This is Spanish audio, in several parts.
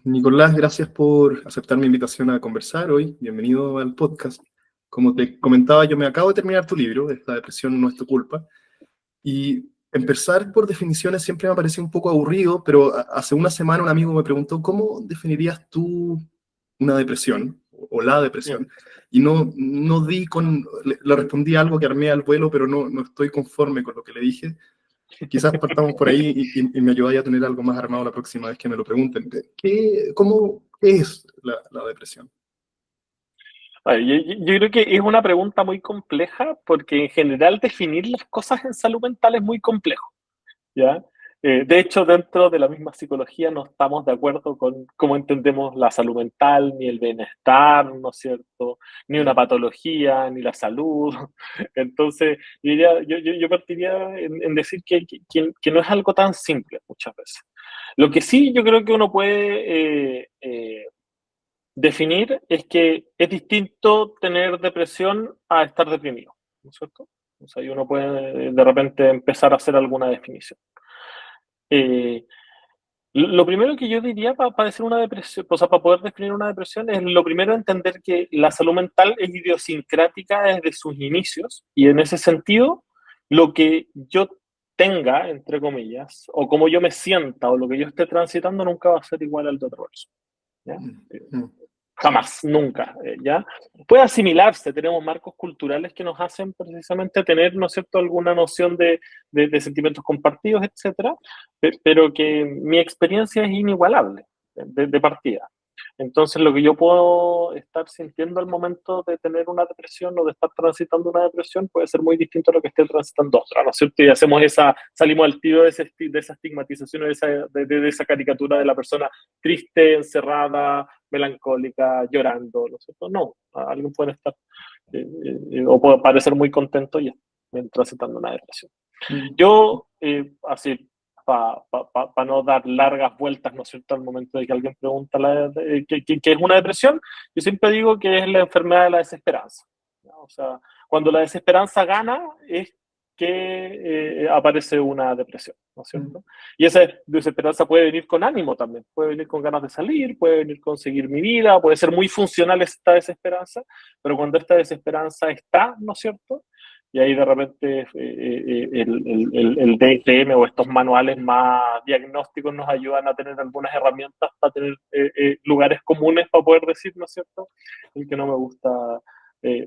Nicolás, gracias por aceptar mi invitación a conversar hoy. Bienvenido al podcast. Como te comentaba, yo me acabo de terminar tu libro, Esta depresión no es tu culpa, y empezar por definiciones siempre me ha parecido un poco aburrido, pero hace una semana un amigo me preguntó, ¿cómo definirías tú una depresión o la depresión? Y no di con, le respondí algo que armé al vuelo, pero no estoy conforme con lo que le dije. Quizás partamos por ahí y me ayudáis a tener algo más armado la próxima vez que me lo pregunten. ¿Qué es la depresión? Yo creo que es una pregunta muy compleja porque en general definir las cosas en salud mental es muy complejo, ¿ya? De hecho, dentro de la misma psicología no estamos de acuerdo con cómo entendemos la salud mental, ni el bienestar, ¿no es cierto? Ni una patología, ni la salud. Entonces, yo partiría en decir que no es algo tan simple muchas veces. Lo que sí yo creo que uno puede definir es que es distinto tener depresión a estar deprimido, ¿no es cierto? O sea, y uno puede de repente empezar a hacer alguna definición. Eh, lo primero que yo diría para decir una depresión, o sea, para poder definir una depresión, es lo primero entender que la salud mental es idiosincrática desde sus inicios y en ese sentido, lo que yo tenga, entre comillas, o como yo me sienta o lo que yo esté transitando nunca va a ser igual al de otra persona. ¿Ya? Jamás, nunca, ¿ya? Puede asimilarse, tenemos marcos culturales que nos hacen precisamente tener, ¿no es cierto?, alguna noción de sentimientos compartidos, etcétera, pero que mi experiencia es inigualable de partida. Entonces, lo que yo puedo estar sintiendo al momento de tener una depresión o de estar transitando una depresión puede ser muy distinto a lo que esté transitando otra, ¿no es cierto? Y hacemos salimos al tiro de esa estigmatización, de esa caricatura de la persona triste, encerrada, melancólica, llorando, ¿no es cierto? No, alguien puede estar o puede parecer muy contento y transitando una depresión. Yo, así, para no dar largas vueltas, ¿no es cierto?, al momento de que alguien pregunta qué es una depresión, yo siempre digo que es la enfermedad de la desesperanza, ¿no? O sea, cuando la desesperanza gana es que aparece una depresión, ¿no es cierto? Y esa desesperanza puede venir con ánimo también, puede venir con ganas de salir, puede venir con seguir mi vida, puede ser muy funcional esta desesperanza, pero cuando esta desesperanza está, ¿no es cierto?, y ahí de repente el DSM o estos manuales más diagnósticos nos ayudan a tener algunas herramientas para tener lugares comunes para poder decir, ¿no es cierto?, el que no me gusta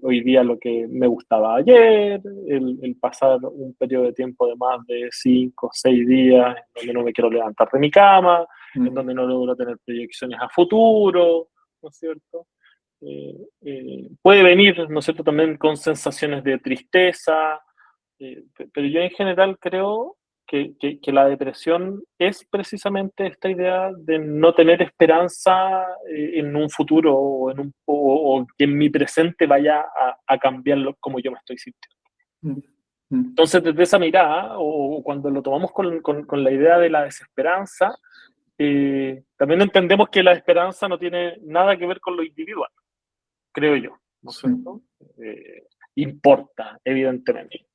hoy día lo que me gustaba ayer, el pasar un periodo de tiempo de más de 5 o 6 días en donde no me quiero levantar de mi cama, en donde no logro tener proyecciones a futuro, ¿no es cierto? Puede venir, ¿no es cierto?, también con sensaciones de tristeza, pero yo en general creo que la depresión es precisamente esta idea de no tener esperanza en un futuro o que en mi presente vaya a cambiarlo como yo me estoy sintiendo. Entonces, desde esa mirada, o cuando lo tomamos con la idea de la desesperanza, también entendemos que la esperanza no tiene nada que ver con lo individual, creo yo, ¿no es cierto? Importa, evidentemente.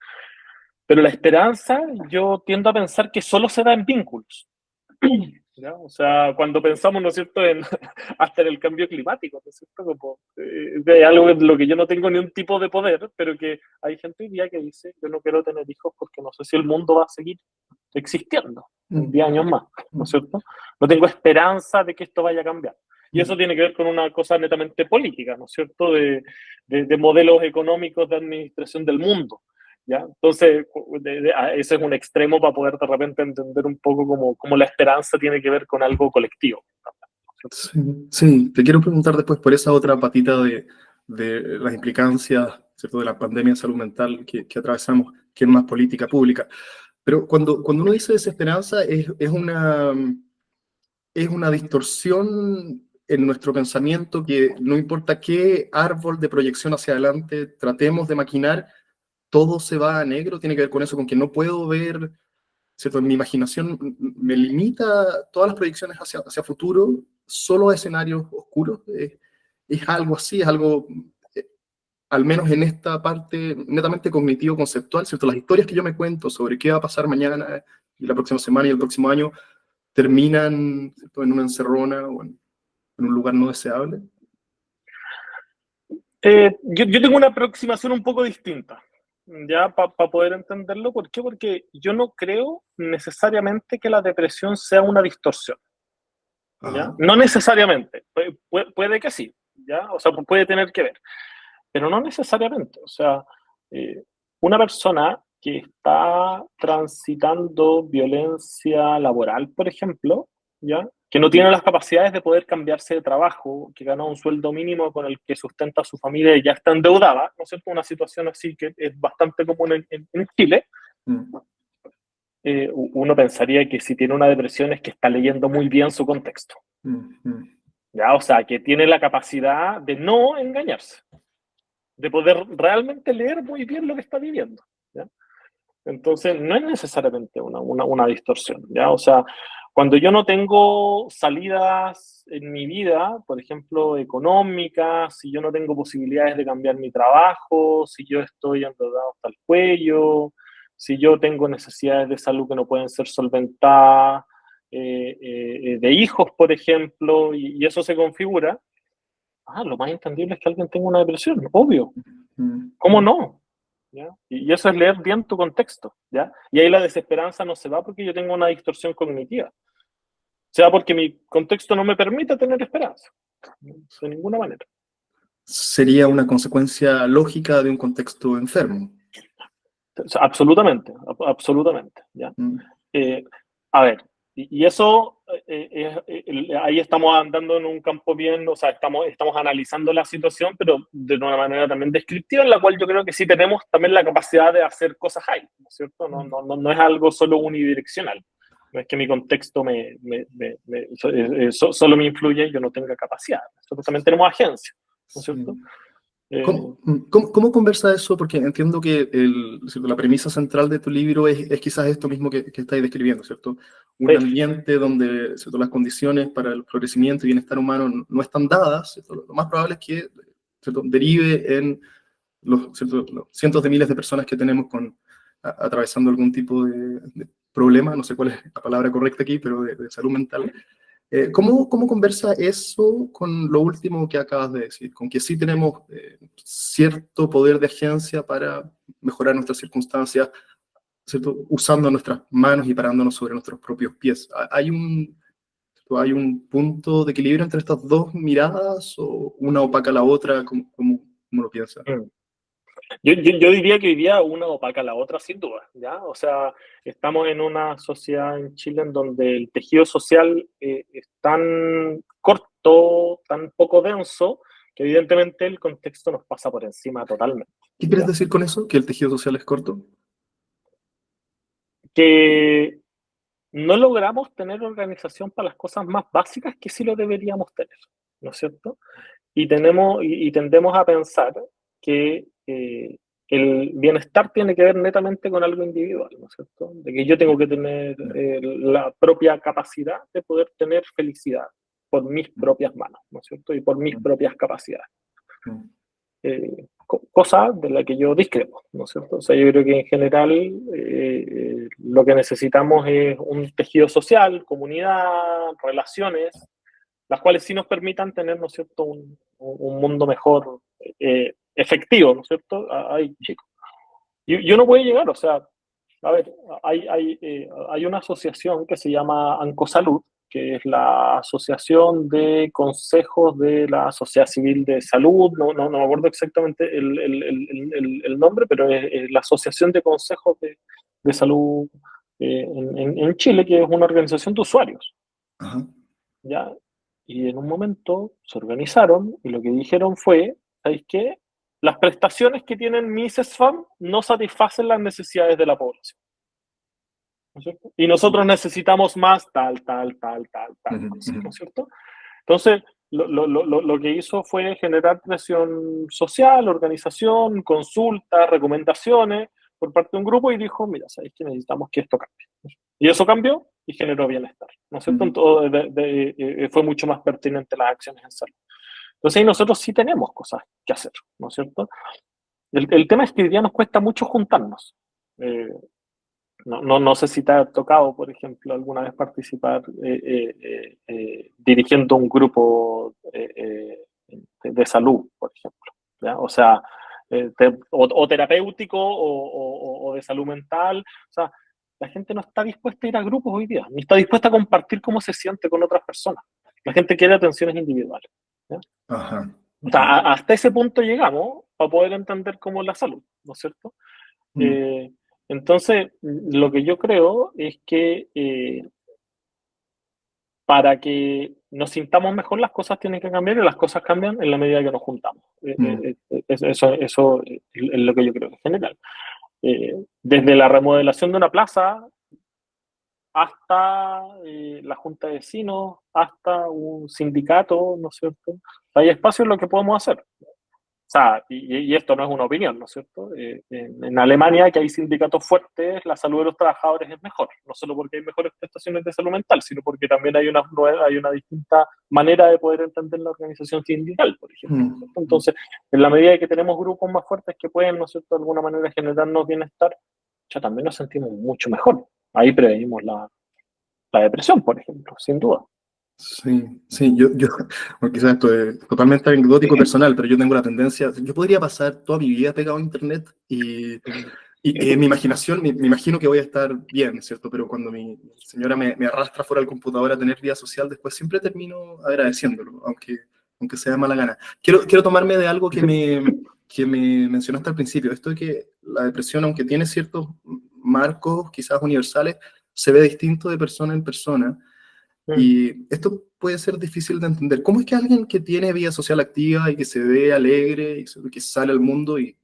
Pero la esperanza, yo tiendo a pensar que solo se da en vínculos. ¿Ya? O sea, cuando pensamos, ¿no es cierto?, hasta en el cambio climático, ¿no es cierto? Como, de algo en lo que yo no tengo ni un tipo de poder, pero que hay gente hoy día que dice, yo no quiero tener hijos porque no sé si el mundo va a seguir existiendo en 10 años más, ¿no es cierto? No tengo esperanza de que esto vaya a cambiar. Y eso tiene que ver con una cosa netamente política, ¿no es cierto?, de modelos económicos de administración del mundo. ¿Ya? Entonces, ese es un extremo para poder de repente entender un poco cómo la esperanza tiene que ver con algo colectivo. Sí, te quiero preguntar después por esa otra patita de las implicancias, ¿cierto?, de la pandemia en salud mental que atravesamos, que es más política pública. Pero cuando uno dice desesperanza, es una distorsión en nuestro pensamiento que no importa qué árbol de proyección hacia adelante tratemos de maquinar, todo se va a negro. Tiene que ver con eso, con que no puedo ver, ¿cierto? Mi imaginación me limita todas las proyecciones hacia futuro, solo a escenarios oscuros. Es algo así, es algo, al menos en esta parte netamente cognitivo-conceptual, ¿cierto? Las historias que yo me cuento sobre qué va a pasar mañana y la próxima semana y el próximo año terminan, ¿cierto?, en una encerrona o en un lugar no deseable? Yo tengo una aproximación un poco distinta, ya, para poder entenderlo. ¿Por qué? Porque yo no creo necesariamente que la depresión sea una distorsión, ¿ya? Ajá. No necesariamente, puede que sí, ¿ya? O sea, puede tener que ver, pero no necesariamente. O sea, eh, una persona que está transitando violencia laboral, por ejemplo, ¿ya? Que no tiene las capacidades de poder cambiarse de trabajo, que gana un sueldo mínimo con el que sustenta a su familia y ya está endeudada, ¿no es cierto? Una situación así que es bastante común en Chile. Mm, Uno pensaría que si tiene una depresión es que está leyendo muy bien su contexto, mm, mm, ¿ya? O sea, que tiene la capacidad de no engañarse, de poder realmente leer muy bien lo que está viviendo, ¿ya? Entonces, no es necesariamente una distorsión, ¿ya? O sea, cuando yo no tengo salidas en mi vida, por ejemplo, económicas, si yo no tengo posibilidades de cambiar mi trabajo, si yo estoy endeudado hasta el cuello, si yo tengo necesidades de salud que no pueden ser solventadas, de hijos, por ejemplo, y eso se configura, lo más entendible es que alguien tenga una depresión, obvio. mm, ¿Cómo no? ¿Ya? Y eso es leer bien tu contexto, ¿ya? Y ahí la desesperanza no se va porque yo tengo una distorsión cognitiva, se va porque mi contexto no me permite tener esperanza, de ninguna manera. Sería una consecuencia lógica de un contexto enfermo. O sea, absolutamente, absolutamente, ¿ya? Mm, Eh, a ver, y eso, ahí estamos andando en un campo bien, o sea, estamos analizando la situación, pero de una manera también descriptiva, en la cual yo creo que sí tenemos también la capacidad de hacer cosas ahí, ¿no es cierto? No es algo solo unidireccional. No es que mi contexto solo me influye y yo no tenga capacidad. Nosotros también tenemos agencia, ¿no es sí. cierto? Eh, ¿Cómo conversa eso? Porque entiendo que ¿cierto? La premisa central de tu libro es quizás esto mismo que estáis describiendo, ¿cierto? Un sí, ambiente donde, ¿cierto? Las condiciones para el florecimiento y bienestar humano no están dadas, ¿cierto? Lo más probable es que, ¿cierto? Derive en ¿cierto? Los cientos de miles de personas que tenemos atravesando algún tipo de problema, no sé cuál es la palabra correcta aquí, pero de salud mental. ¿Cómo conversa eso con lo último que acabas de decir? Con que sí tenemos cierto poder de agencia para mejorar nuestras circunstancias, ¿cierto? Usando nuestras manos y parándonos sobre nuestros propios pies. ¿Hay un punto de equilibrio entre estas dos miradas o una opaca a la otra? ¿Cómo lo piensas? mm. Yo diría que hoy día una opaca a la otra, sin duda, ¿ya? O sea, estamos en una sociedad en Chile en donde el tejido social es tan corto, tan poco denso, que evidentemente el contexto nos pasa por encima totalmente, ¿Qué quieres ¿ya? decir con eso? ¿Que el tejido social es corto? Que no logramos tener organización para las cosas más básicas que sí lo deberíamos tener, ¿no es cierto? Y tendemos a pensar que el bienestar tiene que ver netamente con algo individual, ¿no es cierto? De que yo tengo que tener la propia capacidad de poder tener felicidad por mis propias manos, ¿no es cierto? Y por mis propias capacidades. Cosa de la que yo discrepo, ¿no es cierto? O sea, yo creo que en general lo que necesitamos es un tejido social, comunidad, relaciones, las cuales sí nos permitan tener, ¿no es cierto?, un mundo mejor, efectivo, ¿no es cierto? Ay, chicos. Y uno puede llegar, o sea, a ver, hay una asociación que se llama Ancosalud, que es la Asociación de Consejos de la Sociedad Civil de Salud, no me acuerdo exactamente el nombre, pero es la Asociación de Consejos de Salud en Chile, que es una organización de usuarios, Ajá. ¿ya? Y en un momento se organizaron y lo que dijeron fue, ¿sabéis qué? Las prestaciones que tienen MISESFAM no satisfacen las necesidades de la población, ¿no es cierto? Y nosotros necesitamos más tal Ujú, cosa, ujú. ¿no es cierto? Entonces, lo que hizo fue generar presión social, organización, consultas, recomendaciones por parte de un grupo y dijo, mira, sabéis que necesitamos que esto cambie. Y eso cambió y generó bienestar, ¿no es cierto? Ujú. Fue mucho más pertinente las acciones en salud. Entonces ahí nosotros sí tenemos cosas que hacer, ¿no es cierto? El tema es que hoy día nos cuesta mucho juntarnos. Eh, no sé si te ha tocado, por ejemplo, alguna vez participar dirigiendo un grupo de salud, por ejemplo, ¿ya? O sea, o terapéutico o de salud mental. O sea, la gente no está dispuesta a ir a grupos hoy día, ni está dispuesta a compartir cómo se siente con otras personas. La gente quiere atenciones individuales, ¿ya? Ajá. O sea, hasta ese punto llegamos para poder entender cómo es la salud, ¿no es cierto? Mm. Entonces, lo que yo creo es que para que nos sintamos mejor, las cosas tienen que cambiar y las cosas cambian en la medida que nos juntamos. Eso es lo que yo creo en general. Desde la remodelación de una plaza hasta la junta de vecinos, hasta un sindicato, ¿no es cierto? Hay espacios en lo que podemos hacer. O sea, y esto no es una opinión, ¿no es cierto? En Alemania, que hay sindicatos fuertes, la salud de los trabajadores es mejor, no solo porque hay mejores prestaciones de salud mental, sino porque también hay una distinta manera de poder entender la organización sindical, por ejemplo, ¿no es cierto? Entonces, en la medida que tenemos grupos más fuertes que pueden, ¿no es cierto?, de alguna manera generarnos bienestar, ya también nos sentimos mucho mejor. Ahí prevenimos la depresión, por ejemplo, sin duda. Sí, sí, bueno, quizás esto es totalmente anecdótico personal, pero yo tengo la tendencia, yo podría pasar toda mi vida pegado a internet y en mi imaginación, me imagino que voy a estar bien, ¿cierto? Pero cuando mi señora me arrastra fuera del computador a tener vida social, después siempre termino agradeciéndolo, aunque sea de mala gana. Quiero tomarme de algo que me mencionaste al principio, esto de que la depresión, aunque tiene ciertos marcos quizás universales, se ve distinto de persona en persona. Y esto puede ser difícil de entender. ¿Cómo es que alguien que tiene vida social activa y que se ve alegre y que sale al mundo y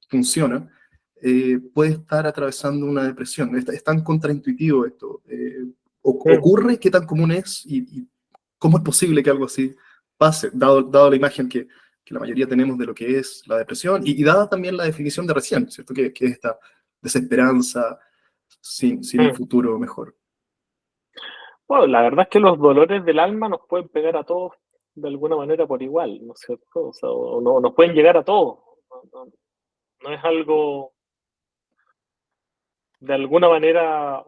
funciona, puede estar atravesando una depresión? Es tan contraintuitivo esto. ¿Ocurre? ¿Qué tan común es? ¿Y cómo es posible que algo así pase, dado la imagen que la mayoría tenemos de lo que es la depresión y dada también la definición de recién, ¿cierto? Que es esta desesperanza sin un futuro mejor. Bueno, la verdad es que los dolores del alma nos pueden pegar a todos de alguna manera por igual, ¿no es cierto? O sea, o no, nos pueden llegar a todos. No es algo de alguna manera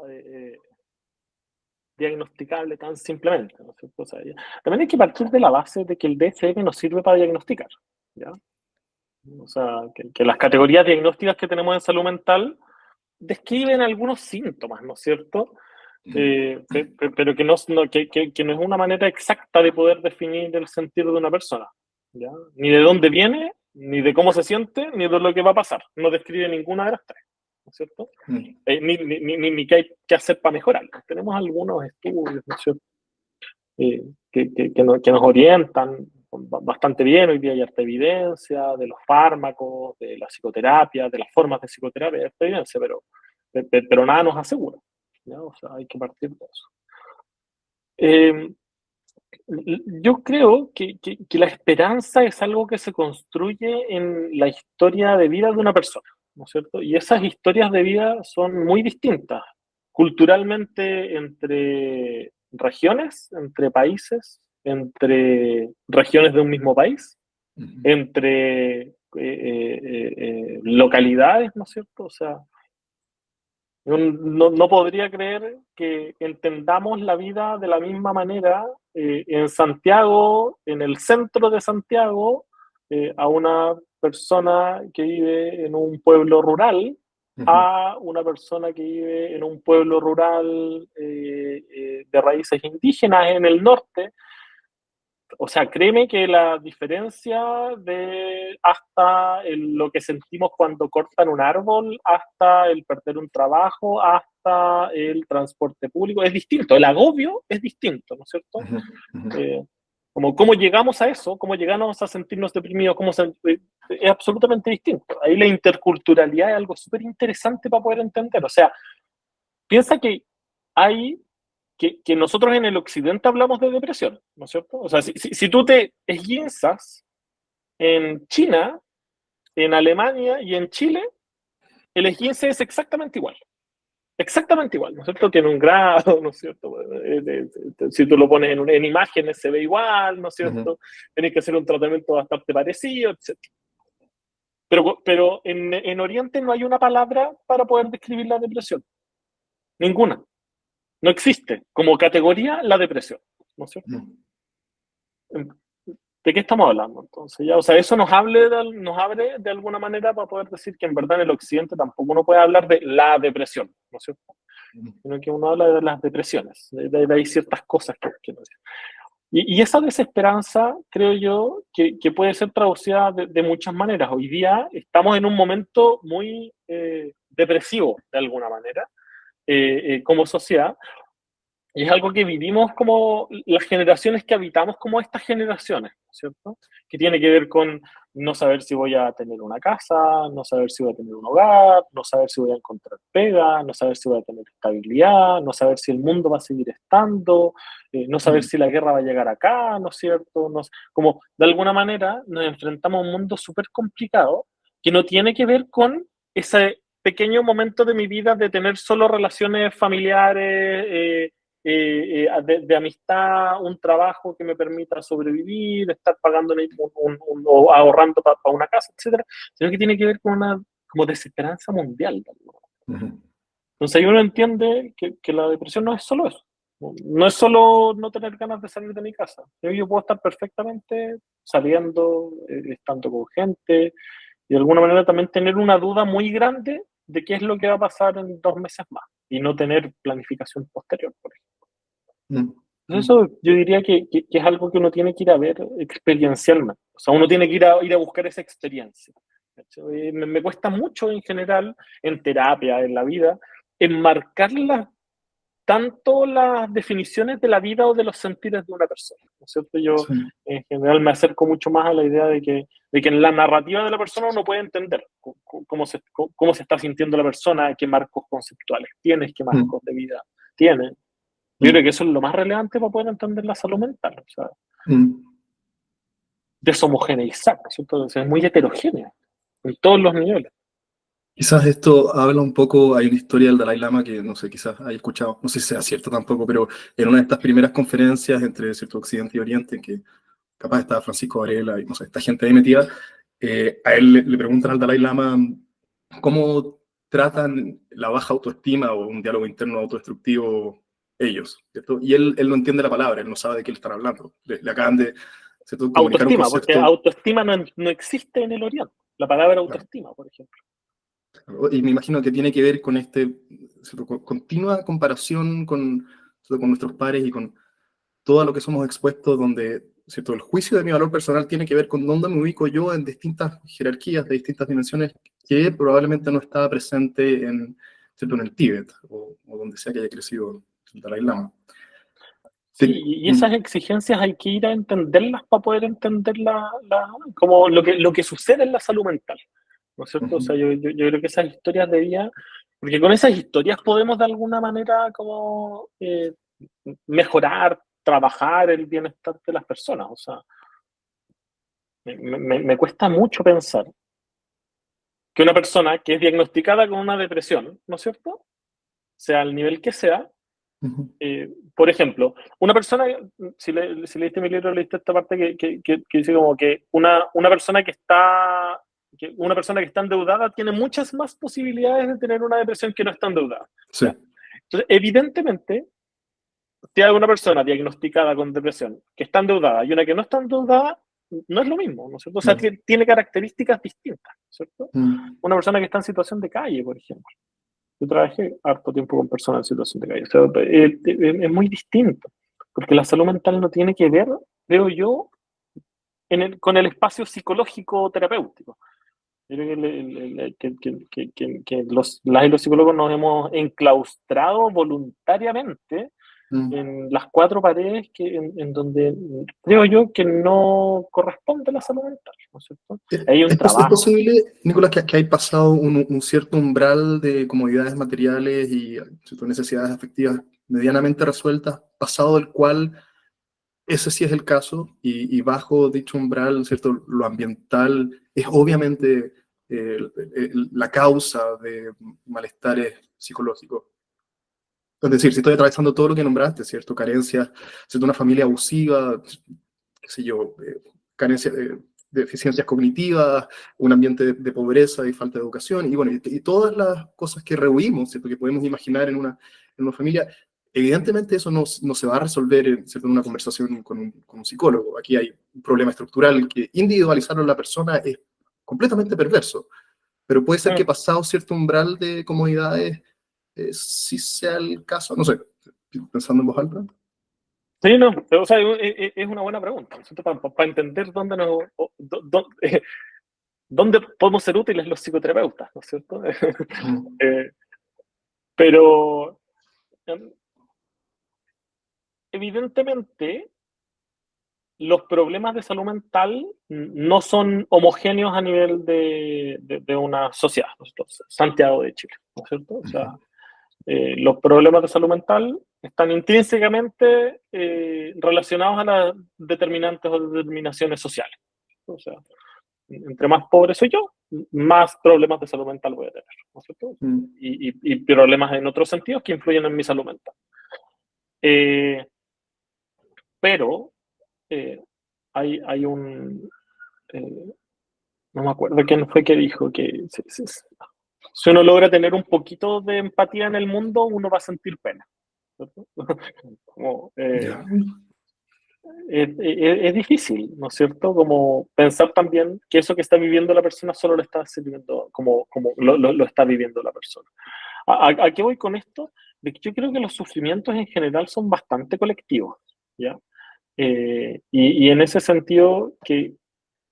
diagnosticable tan simplemente, ¿no es cierto? O sea, también hay que partir de la base de que el DSM nos sirve para diagnosticar, ¿ya? O sea, que las categorías diagnósticas que tenemos en salud mental describen algunos síntomas, ¿no es cierto? Pero que no es una manera exacta de poder definir el sentir de una persona, ¿ya? Ni de dónde viene, ni de cómo se siente, ni de lo que va a pasar. No describe ninguna de las tres, ¿no es cierto? Ni qué hay que hacer para mejorar. Tenemos algunos estudios, ¿no es cierto? Que nos orientan bastante bien. Hoy día hay harta evidencia de los fármacos, de la psicoterapia, de las formas de psicoterapia, hay harta evidencia, pero nada nos asegura, ¿no? O sea, hay que partir de eso. Yo creo que la esperanza es algo que se construye en la historia de vida de una persona, ¿no es cierto? Y esas historias de vida son muy distintas culturalmente entre regiones, entre países, entre regiones de un mismo país, entre localidades, ¿no es cierto? O sea, no podría creer que entendamos la vida de la misma manera en Santiago, en el centro de Santiago, a una persona que vive en un pueblo rural, a una persona que vive en un pueblo rural de raíces indígenas en el norte. O sea, créeme que la diferencia de hasta lo que sentimos cuando cortan un árbol, hasta el perder un trabajo, hasta el transporte público, es distinto. El agobio es distinto, ¿no es cierto? Como cómo llegamos a eso, cómo llegamos a sentirnos deprimidos, es absolutamente distinto. Ahí la interculturalidad es algo súper interesante para poder entender. O sea, piensa que hay que nosotros en el occidente hablamos de depresión, ¿no es cierto? O sea, si tú te esguinzas en China, en Alemania y en Chile, el esguince es exactamente igual, ¿no es cierto? Tiene un grado, ¿no es cierto? Si tú lo pones en imágenes se ve igual, ¿no es cierto? Tienes que hacer un tratamiento bastante parecido, etc. Pero en Oriente no hay una palabra para poder describir la depresión, ninguna. No existe como categoría la depresión, ¿no es cierto? ¿de qué estamos hablando? Entonces, ya, o sea, eso nos abre de alguna manera para poder decir que en verdad en el occidente tampoco uno puede hablar de la depresión, ¿no es cierto? Sino que uno habla de las depresiones, de hay ciertas cosas que no. Y esa desesperanza, creo yo, que puede ser traducida de muchas maneras. Hoy día estamos en un momento muy depresivo, de alguna manera, como sociedad, y es algo que vivimos como las generaciones que habitamos como estas generaciones, ¿cierto? Que tiene que ver con no saber si voy a tener una casa, no saber si voy a tener un hogar, no saber si voy a encontrar pega, no saber si voy a tener estabilidad, no saber si el mundo va a seguir estando, no saber si la guerra va a llegar acá, ¿no es cierto? Como de alguna manera nos enfrentamos a un mundo súper complicado que no tiene que ver con ese pequeño momento de mi vida de tener solo relaciones familiares, de amistad, un trabajo que me permita sobrevivir, estar pagando o ahorrando para una casa, etcétera, sino que tiene que ver con una como desesperanza mundial. Entonces ahí uno entiende que la depresión no es solo eso. No es solo no tener ganas de salir de mi casa. Yo puedo estar perfectamente saliendo, estando con gente, y de alguna manera también tener una duda muy grande de qué es lo que va a pasar en 2 meses más, y no tener planificación posterior, por ejemplo. Entonces eso yo diría que es algo que uno tiene que ir a ver experiencialmente. O sea, uno tiene que ir a buscar esa experiencia. Me cuesta mucho en general, en terapia, en la vida, enmarcar tanto las definiciones de la vida o de los sentires de una persona, ¿no es cierto? Yo Sí. en general me acerco mucho más a la idea de que en la narrativa de la persona uno puede entender cómo se está sintiendo la persona, qué marcos conceptuales tiene, qué marcos de vida tiene. Yo creo que eso es lo más relevante para poder entender la salud mental, o sea, deshomogeneizar, ¿no es cierto? Entonces, es muy heterogénea en todos los niveles. Quizás esto habla un poco, hay una historia del Dalai Lama que no sé, quizás hay escuchado, no sé si sea cierto tampoco, pero en una de estas primeras conferencias entre cierto Occidente y Oriente, en que capaz estaba Francisco Varela y no sé, esta gente ahí metida, a él le preguntan al Dalai Lama cómo tratan la baja autoestima o un diálogo interno autodestructivo ellos, ¿cierto? Y él no entiende la palabra, él no sabe de qué le están hablando. Le acaban de, ¿cierto?, comunicar un Autoestima, porque concepto. autoestima no existe en el Oriente. La palabra Claro. autoestima, por ejemplo. Y me imagino que tiene que ver con continua comparación con nuestros pares y con todo lo que somos expuestos, donde, ¿cierto?, el juicio de mi valor personal tiene que ver con dónde me ubico yo en distintas jerarquías de distintas dimensiones que probablemente no estaba presente ¿cierto?, en el Tíbet o donde sea que haya crecido el Dalai Lama. Sí, y esas exigencias hay que ir a entenderlas para poder entender como lo que sucede en la salud mental, ¿no es cierto? O sea, yo creo que esas historias de vida, porque con esas historias podemos de alguna manera como mejorar, trabajar el bienestar de las personas. O sea, me cuesta mucho pensar que una persona que es diagnosticada con una depresión, ¿no es cierto? Sea el nivel que sea, por ejemplo, una persona, si leíste mi libro, leíste esta parte que dice como que una persona una persona que está endeudada tiene muchas más posibilidades de tener una depresión que no está endeudada. Sí. ¿Ya? Entonces, evidentemente, si hay una persona diagnosticada con depresión que está endeudada y una que no está endeudada, no es lo mismo, ¿no es cierto? O sea, No. tiene características distintas, ¿cierto? Mm. Una persona que está en situación de calle, por ejemplo. Yo trabajé harto tiempo con personas en situación de calle. O sea, es muy distinto, porque la salud mental no tiene que ver, creo yo, con el espacio psicológico terapéutico. Yo creo que las y los psicólogos nos hemos enclaustrado voluntariamente en las cuatro paredes en donde creo yo que no corresponde la salud mental, ¿no es cierto? Hay un Es trabajo. posible, Nicolás, que hay pasado un cierto umbral de comodidades materiales y, ¿cierto?, necesidades afectivas medianamente resueltas, pasado el cual ese sí es el caso, y bajo dicho umbral, ¿cierto?, lo ambiental es obviamente la causa de malestares psicológicos. Es decir, si estoy atravesando todo lo que nombraste, ¿cierto?, carencias, ¿cierto?, una familia abusiva, qué sé yo, carencias, deficiencias cognitivas, un ambiente de pobreza y falta de educación, y bueno, y todas las cosas que rehuimos, ¿cierto?, que podemos imaginar en una familia, evidentemente eso no se va a resolver ¿cierto?, en una conversación con un psicólogo. Aquí hay un problema estructural que individualizarlo en la persona es completamente perverso, pero puede ser que pasado cierto umbral de comodidades, sí sea el caso, no sé, pensando en voz alta. Sí, no, o sea, es una buena pregunta, ¿no es cierto? Para entender dónde podemos ser útiles los psicoterapeutas, ¿no es cierto? Pero evidentemente los problemas de salud mental no son homogéneos a nivel de una sociedad, ¿no es cierto? Santiago de Chile, ¿no es cierto? O sea, los problemas de salud mental están intrínsecamente relacionados a las determinantes o determinaciones sociales. O sea, entre más pobre soy yo, más problemas de salud mental voy a tener, ¿no es cierto? Y problemas en otros sentidos que influyen en mi salud mental. Pero hay un... no me acuerdo quién fue que dijo que si uno logra tener un poquito de empatía en el mundo, uno va a sentir pena. ¿Cierto? Como, es difícil, ¿no es cierto? Como pensar también que eso que está viviendo la persona solo lo está sirviendo como lo está viviendo la persona. ¿A qué voy con esto? De que yo creo que los sufrimientos en general son bastante colectivos, ¿ya? Y en ese sentido, que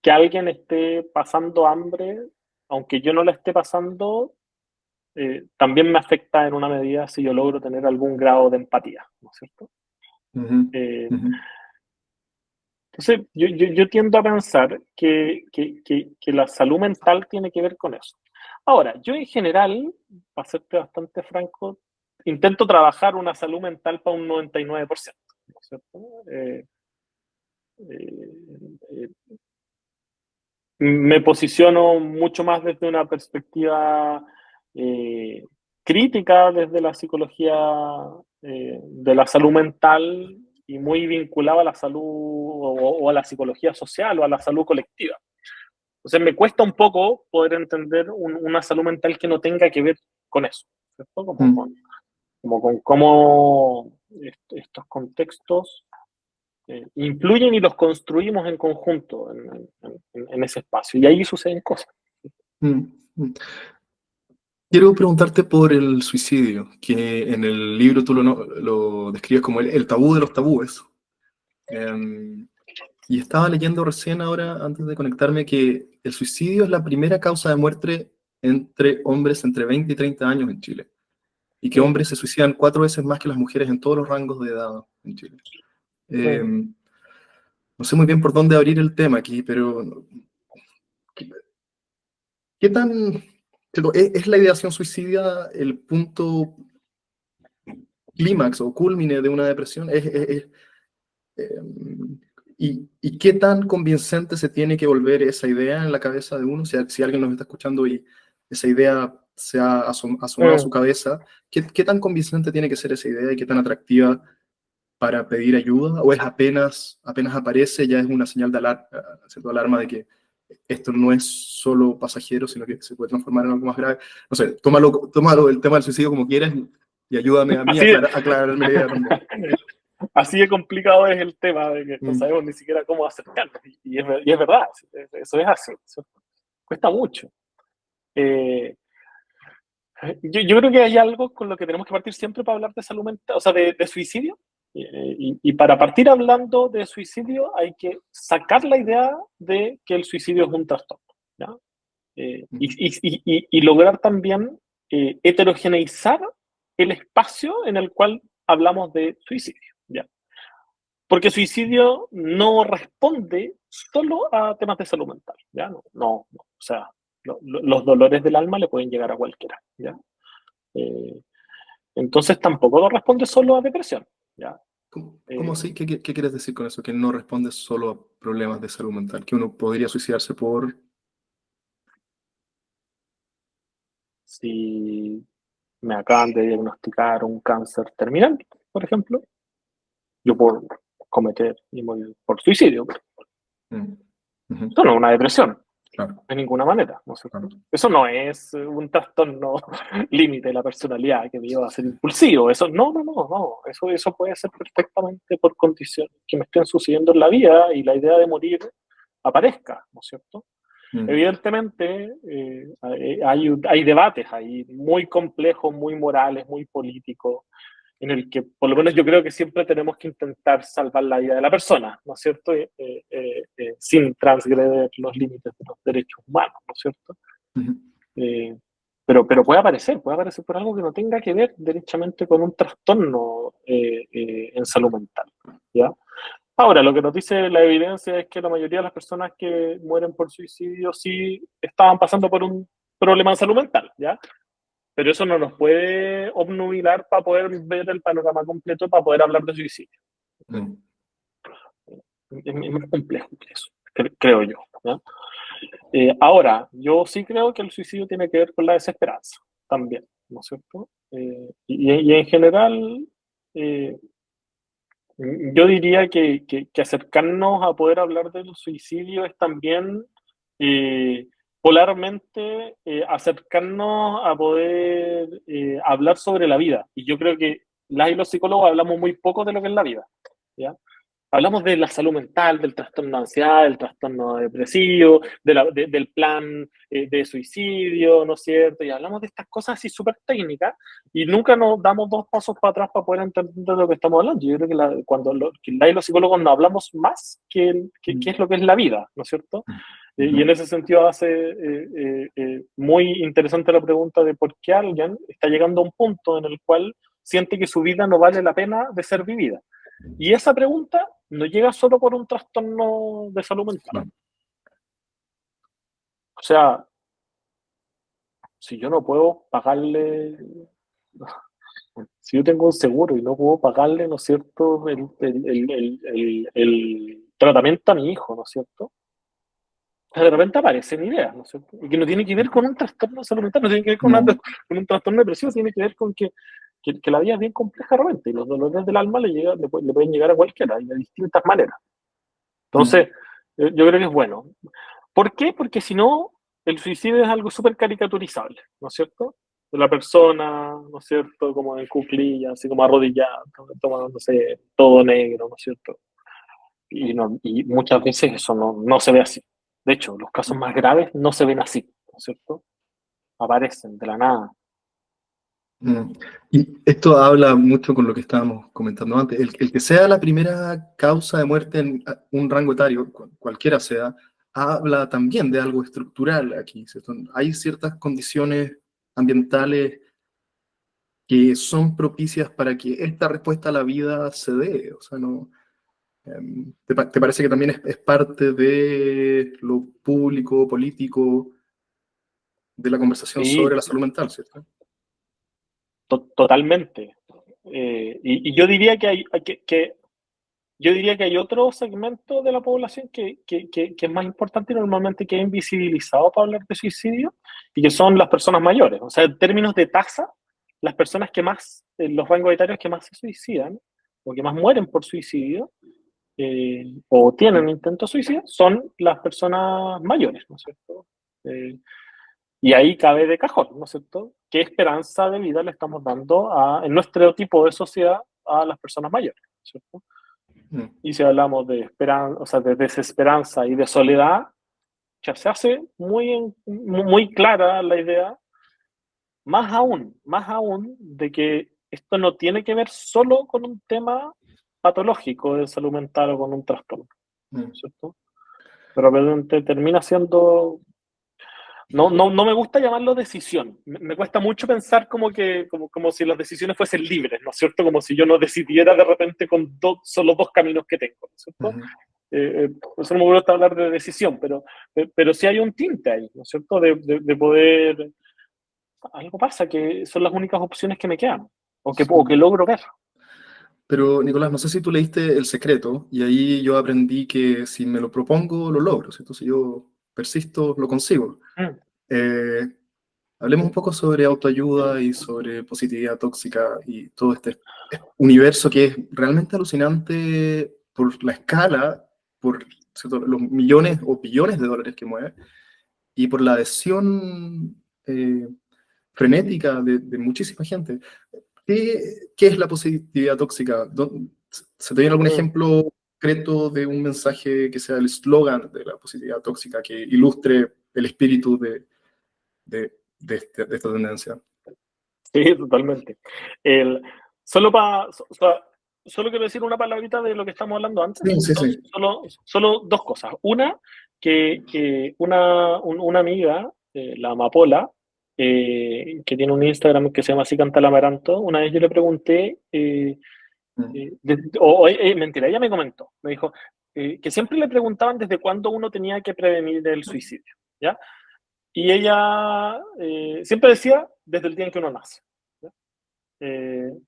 alguien esté pasando hambre, aunque yo no la esté pasando, también me afecta en una medida si yo logro tener algún grado de empatía, ¿no es cierto? Entonces, yo tiendo a pensar que la salud mental tiene que ver con eso. Ahora, yo en general, para serte bastante franco, intento trabajar una salud mental para un 99%, ¿no es cierto? Eh, Me posiciono mucho más desde una perspectiva crítica, desde la psicología de la salud mental y muy vinculada a la salud o a la psicología social o a la salud colectiva. Entonces me cuesta un poco poder entender una salud mental que no tenga que ver con eso, ¿cierto? Como con cómo estos contextos influyen y los construimos en conjunto en ese espacio. Y ahí suceden cosas. Quiero preguntarte por el suicidio, que en el libro tú lo describes como el tabú de los tabúes. Y estaba leyendo recién ahora, antes de conectarme, que el suicidio es la primera causa de muerte entre hombres entre 20 y 30 años en Chile. Y que hombres se suicidan 4 veces más que las mujeres en todos los rangos de edad en Chile. No sé muy bien por dónde abrir el tema aquí, pero ¿qué tan... ¿Es la ideación suicida el punto clímax o culmine de una depresión? ¿Y qué tan convincente se tiene que volver esa idea en la cabeza de uno? Si alguien nos está escuchando y esa idea se ha asomado a su cabeza, ¿qué tan convincente tiene que ser esa idea y qué tan atractiva para pedir ayuda? ¿O es apenas aparece, ya es una señal de alarma de que esto no es solo pasajero, sino que se puede transformar en algo más grave? No sé, tómalo el tema del suicidio como quieras y ayúdame a mí a aclararme la idea también. Así de complicado es el tema de que no sabemos ni siquiera cómo acercarnos. Y es verdad, eso es así. Eso cuesta mucho. Yo creo que hay algo con lo que tenemos que partir siempre para hablar de salud mental, o sea, de suicidio. Y para partir hablando de suicidio hay que sacar la idea de que el suicidio es un trastorno, ¿ya? Y lograr también heterogeneizar el espacio en el cual hablamos de suicidio, ¿ya? Porque suicidio no responde solo a temas de salud mental, ¿ya? No. O sea, los dolores del alma le pueden llegar a cualquiera, ¿ya? Entonces tampoco responde solo a depresión, ¿ya? ¿Cómo así? ¿Qué quieres decir con eso? Que no responde solo a problemas de salud mental, que uno podría suicidarse por... Si me acaban de diagnosticar un cáncer terminal, por ejemplo, yo puedo cometer y morir por suicidio. Eso no es una depresión. Claro, de ninguna manera, ¿no es cierto? claro. Eso no es un trastorno límite de la personalidad que me lleva a ser impulsivo. Eso, no. Eso puede ser perfectamente por condiciones que me estén sucediendo en la vida y la idea de morir aparezca, ¿no es cierto? Evidentemente, hay debates ahí muy complejos, muy morales, muy políticos, en el que por lo menos yo creo que siempre tenemos que intentar salvar la vida de la persona, ¿no es cierto? Sin transgredir los límites de los derechos humanos, ¿no es cierto? Eh, pero puede aparecer por algo que no tenga que ver derechamente con un trastorno en salud mental, ¿ya? Ahora, lo que nos dice la evidencia es que la mayoría de las personas que mueren por suicidio sí estaban pasando por un problema de salud mental, ¿ya? Pero eso no nos puede obnubilar para poder ver el panorama completo, para poder hablar de suicidio. Es más complejo que eso, creo yo, ¿ya? Ahora, yo sí creo que el suicidio tiene que ver con la desesperanza también, ¿no es cierto? Y en general, eh, yo diría que acercarnos a poder hablar del suicidio es también polarmente acercarnos a poder hablar sobre la vida. Y yo creo que las y los psicólogos hablamos muy poco de lo que es la vida, ¿ya? Hablamos de la salud mental, del trastorno de ansiedad, del trastorno depresivo, del plan de suicidio, ¿no es cierto? Y hablamos de estas cosas así súper técnicas y nunca nos damos dos pasos para atrás para poder entender de lo que estamos hablando. Yo creo que que los psicólogos no hablamos más que es lo que es la vida, ¿no es cierto? Y en ese sentido hace muy interesante la pregunta de por qué alguien está llegando a un punto en el cual siente que su vida no vale la pena de ser vivida. Y esa pregunta no llega solo por un trastorno de salud mental. O sea, si yo no puedo pagarle, si yo tengo un seguro y no puedo pagarle, ¿no es cierto?, el tratamiento a mi hijo, ¿no es cierto? De repente aparecen ideas, ¿no es cierto? Y que no tiene que ver con un trastorno de salud mental, no tiene que ver con un trastorno depresivo, tiene que ver con que la vida es bien compleja realmente y los dolores del alma le pueden llegar a cualquiera y de distintas maneras. Entonces, yo creo que es bueno. ¿Por qué? Porque si no, el suicidio es algo súper caricaturizable, ¿no es cierto? De la persona, ¿no es cierto? Como en cuclillas, así como arrodillada, tomándose todo negro, ¿no es cierto? Y muchas veces eso no se ve así. De hecho, los casos más graves no se ven así, ¿no es cierto? Aparecen de la nada. Y esto habla mucho con lo que estábamos comentando antes. El que sea la primera causa de muerte en un rango etario, cualquiera sea, habla también de algo estructural aquí, ¿cierto? Hay ciertas condiciones ambientales que son propicias para que esta respuesta a la vida se dé. O sea, no, ¿te parece que también es parte de lo público, político, de la conversación sobre Sí, la salud mental, ¿cierto? totalmente. Y yo diría yo diría que hay otro segmento de la población que es más importante y normalmente que es invisibilizado para hablar de suicidio, y que son las personas mayores. O sea, en términos de tasa, las personas que más, los rangos etarios que más se suicidan, o que más mueren por suicidio, o tienen intentos de suicidio, son las personas mayores, ¿no es cierto? Y ahí cabe de cajón, ¿no es cierto? ¿Qué esperanza de vida le estamos dando en nuestro tipo de sociedad a las personas mayores, ¿no es cierto? Y si hablamos de esperanza, o sea, de desesperanza y de soledad, ya se hace muy clara la idea, más aún de que esto no tiene que ver solo con un tema patológico de salud mental o con un trastorno, ¿cierto? Pero realmente termina siendo... No me gusta llamarlo decisión. Me cuesta mucho pensar como si las decisiones fuesen libres, ¿no es cierto? Como si yo no decidiera de repente con solo dos caminos que tengo, ¿no es cierto? Por eso no me gusta hablar de decisión, pero sí hay un tinte ahí, ¿no es cierto? De poder... Algo pasa, que son las únicas opciones que me quedan, o que logro ver. Pero, Nicolás, no sé si tú leíste El Secreto, y ahí yo aprendí que si me lo propongo, lo logro, ¿cierto? Si yo persisto, lo consigo. Mm. Eh, Hablemos un poco sobre autoayuda y sobre positividad tóxica y todo este universo que es realmente alucinante por la escala, por, ¿cierto?, los millones o billones de dólares que mueve, y por la adhesión frenética de muchísima gente. ¿Qué es la positividad tóxica? ¿Se te viene algún ejemplo concreto de un mensaje que sea el eslogan de la positividad tóxica que ilustre el espíritu de esta tendencia? Sí, totalmente. El, solo, solo quiero decir una palabrita de lo que estamos hablando antes. Sí, sí, sí. Solo dos cosas. Una, que una amiga, la Amapola, que tiene un Instagram que se llama Así Canta el Amaranto, una vez yo le pregunté, mentira, ella me comentó, me dijo que siempre le preguntaban desde cuándo uno tenía que prevenir el suicidio, ¿ya? Y ella siempre decía desde el día en que uno nace. ¿Ya?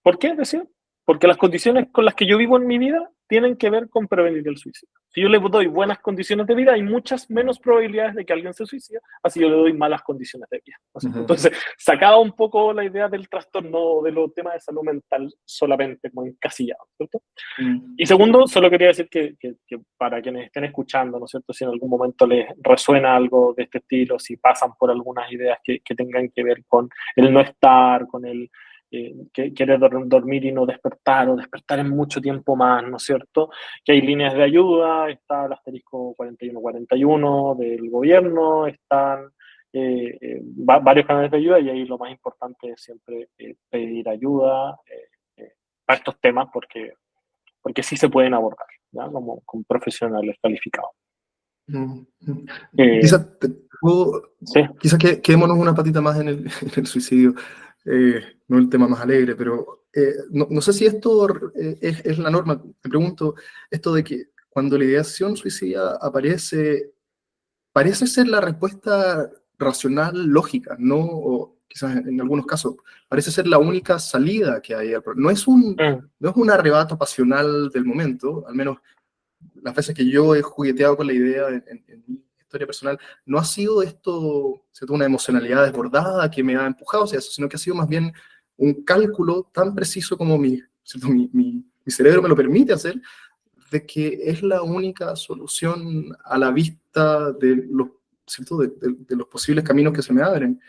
¿Por qué decía? Porque las condiciones con las que yo vivo en mi vida tienen que ver con prevenir el suicidio. Si yo le doy buenas condiciones de vida, hay muchas menos probabilidades de que alguien se suicide, así yo le doy malas condiciones de vida. Entonces, sacaba un poco la idea del trastorno, de los temas de salud mental solamente como encasillado, ¿cierto? Y segundo, solo quería decir que para quienes estén escuchando, ¿no es cierto? Si en algún momento les resuena algo de este estilo, si pasan por algunas ideas que tengan que ver con el no estar, con el querer dormir y no despertar, o despertar en mucho tiempo más, ¿no es cierto? Que hay líneas de ayuda, está el asterisco 4141 del gobierno, están varios canales de ayuda, y ahí lo más importante es siempre pedir ayuda para estos temas, porque sí se pueden abordar, ¿ya? Como con profesionales calificados. Quizás Sí. quedémonos una patita más en el suicidio, no el tema más alegre, pero no sé si esto es la norma. Te pregunto, esto de que cuando la ideación suicida aparece, parece ser la respuesta racional, lógica, ¿no? O quizás en algunos casos, parece ser la única salida que hay al problema. No es un arrebato pasional del momento, al menos las veces que yo he jugueteado con la idea en mi historia personal, no ha sido esto, ¿cierto?, una emocionalidad desbordada que me ha empujado hacia eso, sino que ha sido más bien un cálculo tan preciso como ¿cierto?, mi cerebro me lo permite hacer, de que es la única solución a la vista de los, ¿cierto?, de los posibles caminos que se me abren.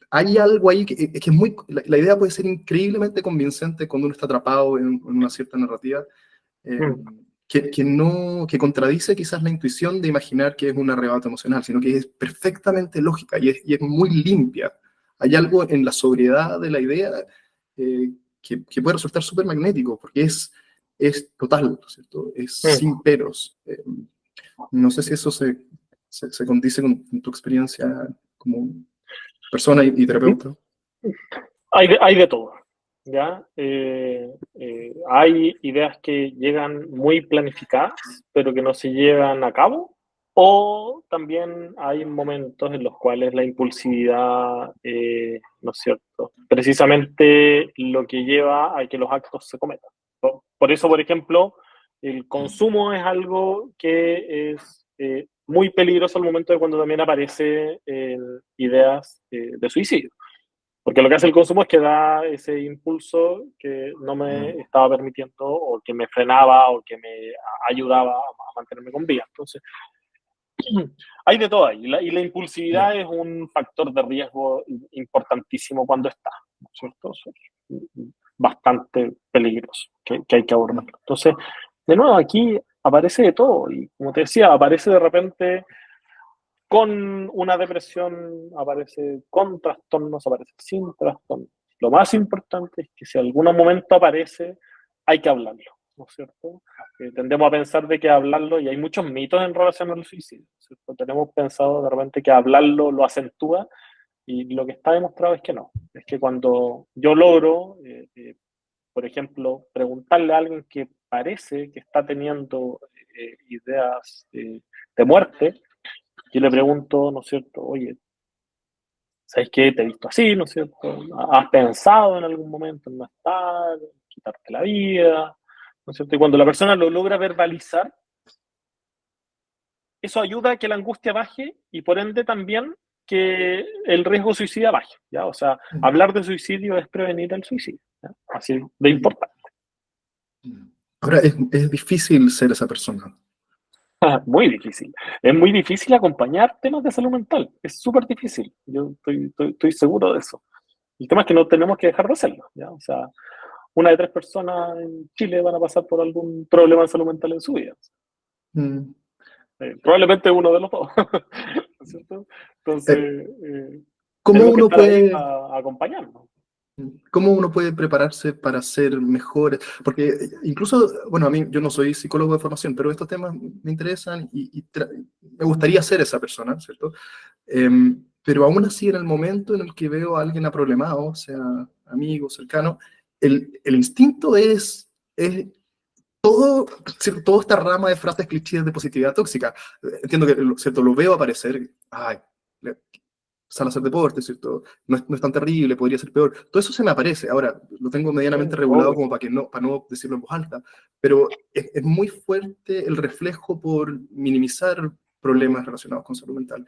Hay algo ahí que es muy... La idea puede ser increíblemente convincente cuando uno está atrapado en una cierta narrativa, que contradice quizás la intuición de imaginar que es un arrebato emocional, sino que es perfectamente lógica y es muy limpia. Hay algo en la sobriedad de la idea que puede resultar súper magnético, porque es total, ¿cierto? Es sin peros. No sé si eso se condice con tu experiencia como persona y terapeuta. Hay de todo, ¿ya? Hay ideas que llegan muy planificadas, pero que no se llevan a cabo, o también hay momentos en los cuales la impulsividad, ¿no es cierto?, precisamente lo que lleva a que los actos se cometan. Por eso, por ejemplo, el consumo es algo que es muy peligroso al momento de cuando también aparece ideas de suicidio. Porque lo que hace el consumo es que da ese impulso que no me estaba permitiendo, o que me frenaba, o que me ayudaba a mantenerme con vida. Entonces, hay de todo ahí. Y la impulsividad es un factor de riesgo importantísimo cuando está, ¿no es cierto? Bastante peligroso, que hay que abordar. Entonces, de nuevo, aquí aparece de todo. Y como te decía, aparece de repente con una depresión, aparece con trastornos, aparece sin trastornos. Lo más importante es que si algún momento aparece, hay que hablarlo, ¿no es cierto? Tendemos a pensar de que hablarlo, y hay muchos mitos en relación al suicidio, ¿cierto? Tenemos pensado de repente que hablarlo lo acentúa, y lo que está demostrado es que no. Es que cuando yo logro, por ejemplo, preguntarle a alguien que parece que está teniendo ideas de muerte, yo le pregunto, ¿no es cierto? Oye, ¿sabes qué? Te he visto así, ¿no es cierto? ¿Has pensado en algún momento en no estar, en quitarte la vida? ¿No es cierto? Y cuando la persona lo logra verbalizar, eso ayuda a que la angustia baje, y por ende también que el riesgo suicida baje, ¿ya? O sea, hablar de suicidio es prevenir el suicidio, ¿ya? Así de importante. Ahora, es difícil ser esa persona. Muy difícil. Es muy difícil acompañar temas de salud mental. Es súper difícil. Yo estoy seguro de eso. El tema es que no tenemos que dejar de hacerlo, ¿ya? O sea, una de 3 personas en Chile van a pasar por algún problema de salud mental en su vida. Mm. Probablemente uno de los dos. ¿No es cierto? Eh, Entonces, ¿Cómo tenemos que uno estar ahí puede, para acompañarnos. cómo uno puede prepararse para ser mejor? Porque incluso, bueno, a mí yo no soy psicólogo de formación, pero estos temas me interesan me gustaría ser esa persona, ¿cierto? Pero aún así, en el momento en el que veo a alguien aproblemado, sea amigo, cercano, el instinto es todo, ¿cierto? Toda esta rama de frases clichés de positividad tóxica. Entiendo que, ¿cierto? Lo veo aparecer, ay, sal a hacer deporte, ¿cierto? No es tan terrible, podría ser peor. Todo eso se me aparece. Ahora, lo tengo medianamente regulado Obvio. como para no decirlo en voz alta, pero es muy fuerte el reflejo por minimizar problemas relacionados con salud mental.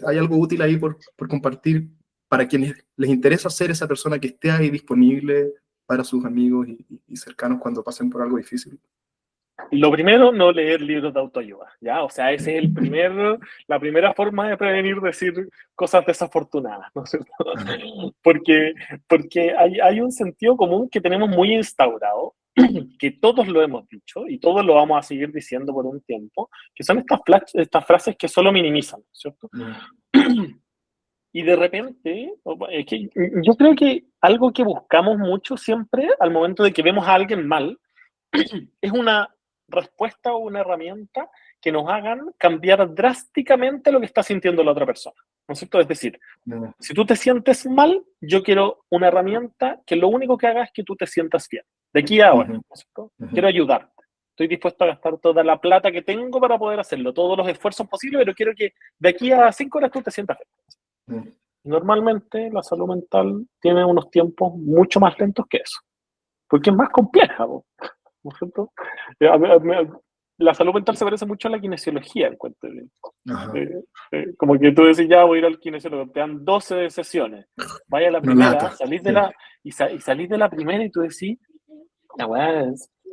¿Hay algo útil ahí por compartir para quienes les interesa ser esa persona que esté ahí disponible para sus amigos y cercanos cuando pasen por algo difícil? Lo primero, no leer libros de autoayuda, ¿ya? O sea, ese es la primera forma de prevenir decir cosas desafortunadas, ¿no es cierto? Ajá. Porque, porque hay un sentido común que tenemos muy instaurado, que todos lo hemos dicho y todos lo vamos a seguir diciendo por un tiempo, que son estas frases que solo minimizan, ¿cierto? Mm. Y de repente, es que yo creo que algo que buscamos mucho siempre al momento de que vemos a alguien mal, es una respuesta o una herramienta que nos hagan cambiar drásticamente lo que está sintiendo la otra persona, ¿no es cierto? Es decir, Mm. si tú te sientes mal, yo quiero una herramienta que lo único que haga es que tú te sientas bien, de aquí a ahora, Ujú. ¿no es cierto? Ujú. Quiero ayudarte. Estoy dispuesto a gastar toda la plata que tengo para poder hacerlo, todos los esfuerzos posibles, pero quiero que de aquí a 5 horas tú te sientas bien. Mm. Normalmente la salud mental tiene unos tiempos mucho más lentos que eso, porque es más compleja, ¿no es cierto? La salud mental se parece mucho a la kinesiología, encuentro. Ajá. Eh, como que tú decís, ya voy a ir al kinesiólogo, te dan 12 sesiones, vaya a la Una primera, lata. salís de Sí. y salís de la primera y tú decís, la weá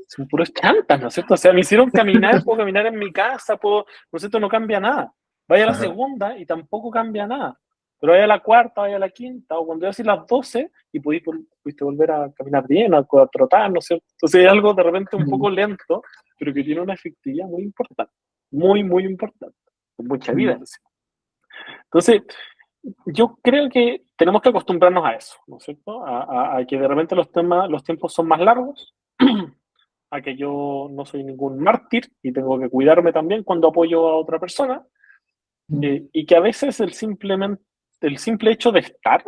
son puros chantas, ¿no es cierto? O sea, me hicieron caminar, puedo caminar en mi casa, ¿no es cierto? No cambia nada. Vaya a la Ajá. segunda y tampoco cambia nada. Pero vaya a la cuarta, vaya a la quinta, o cuando ya así las 12 y pudiste volver a caminar bien, a trotar, ¿no es cierto? Entonces es algo de repente un Mm. poco lento, pero que tiene una efectividad muy importante, muy, muy importante, con mucha vida Mm. encima. Entonces, yo creo que tenemos que acostumbrarnos a eso, ¿no es cierto? A que de repente los tiempos son más largos, a que yo no soy ningún mártir y tengo que cuidarme también cuando apoyo a otra persona, Mm. y que a veces el simple hecho de estar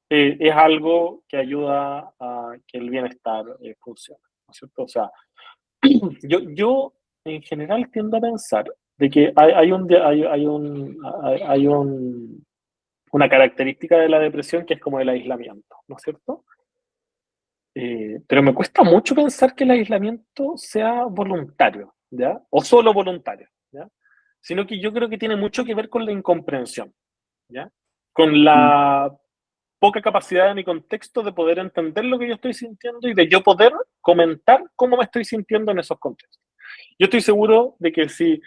es algo que ayuda a que el bienestar funcione, ¿no es cierto? O sea, yo en general tiendo a pensar de que hay una característica de la depresión que es como el aislamiento, ¿no es cierto? Pero me cuesta mucho pensar que el aislamiento sea voluntario, ¿ya? O solo voluntario, ¿ya? Sino que yo creo que tiene mucho que ver con la incomprensión, ¿ya? Con Mm. la poca capacidad de mi contexto de poder entender lo que yo estoy sintiendo y de yo poder comentar cómo me estoy sintiendo en esos contextos. Yo estoy seguro de que si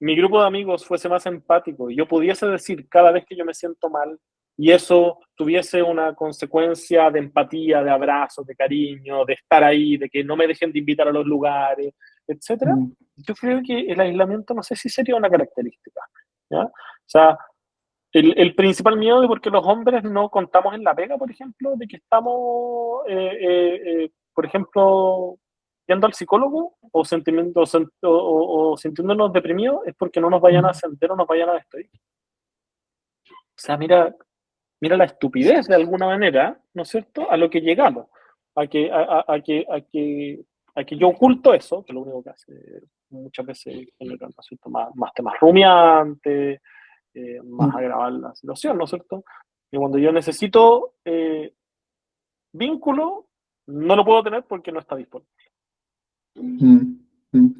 mi grupo de amigos fuese más empático y yo pudiese decir cada vez que yo me siento mal y eso tuviese una consecuencia de empatía, de abrazo, de cariño, de estar ahí, de que no me dejen de invitar a los lugares, etcétera, Mm. yo creo que el aislamiento no sé si sería una característica, ¿ya? O sea, el principal miedo de por qué los hombres no contamos en la pega, por ejemplo, de que estamos, por ejemplo, yendo al psicólogo o sintiéndonos deprimidos, es porque no nos vayan a Mm. ascender o nos vayan a despedir. O sea, mira la estupidez de alguna manera, ¿no es cierto?, a lo que llegamos, a que yo oculto eso, que lo único que hace muchas veces genera, ¿no es cierto?, más temas rumiantes, más Mm. agravar la situación, ¿no es cierto? Y cuando yo necesito vínculo, no lo puedo tener porque no está disponible. Mm. Mm.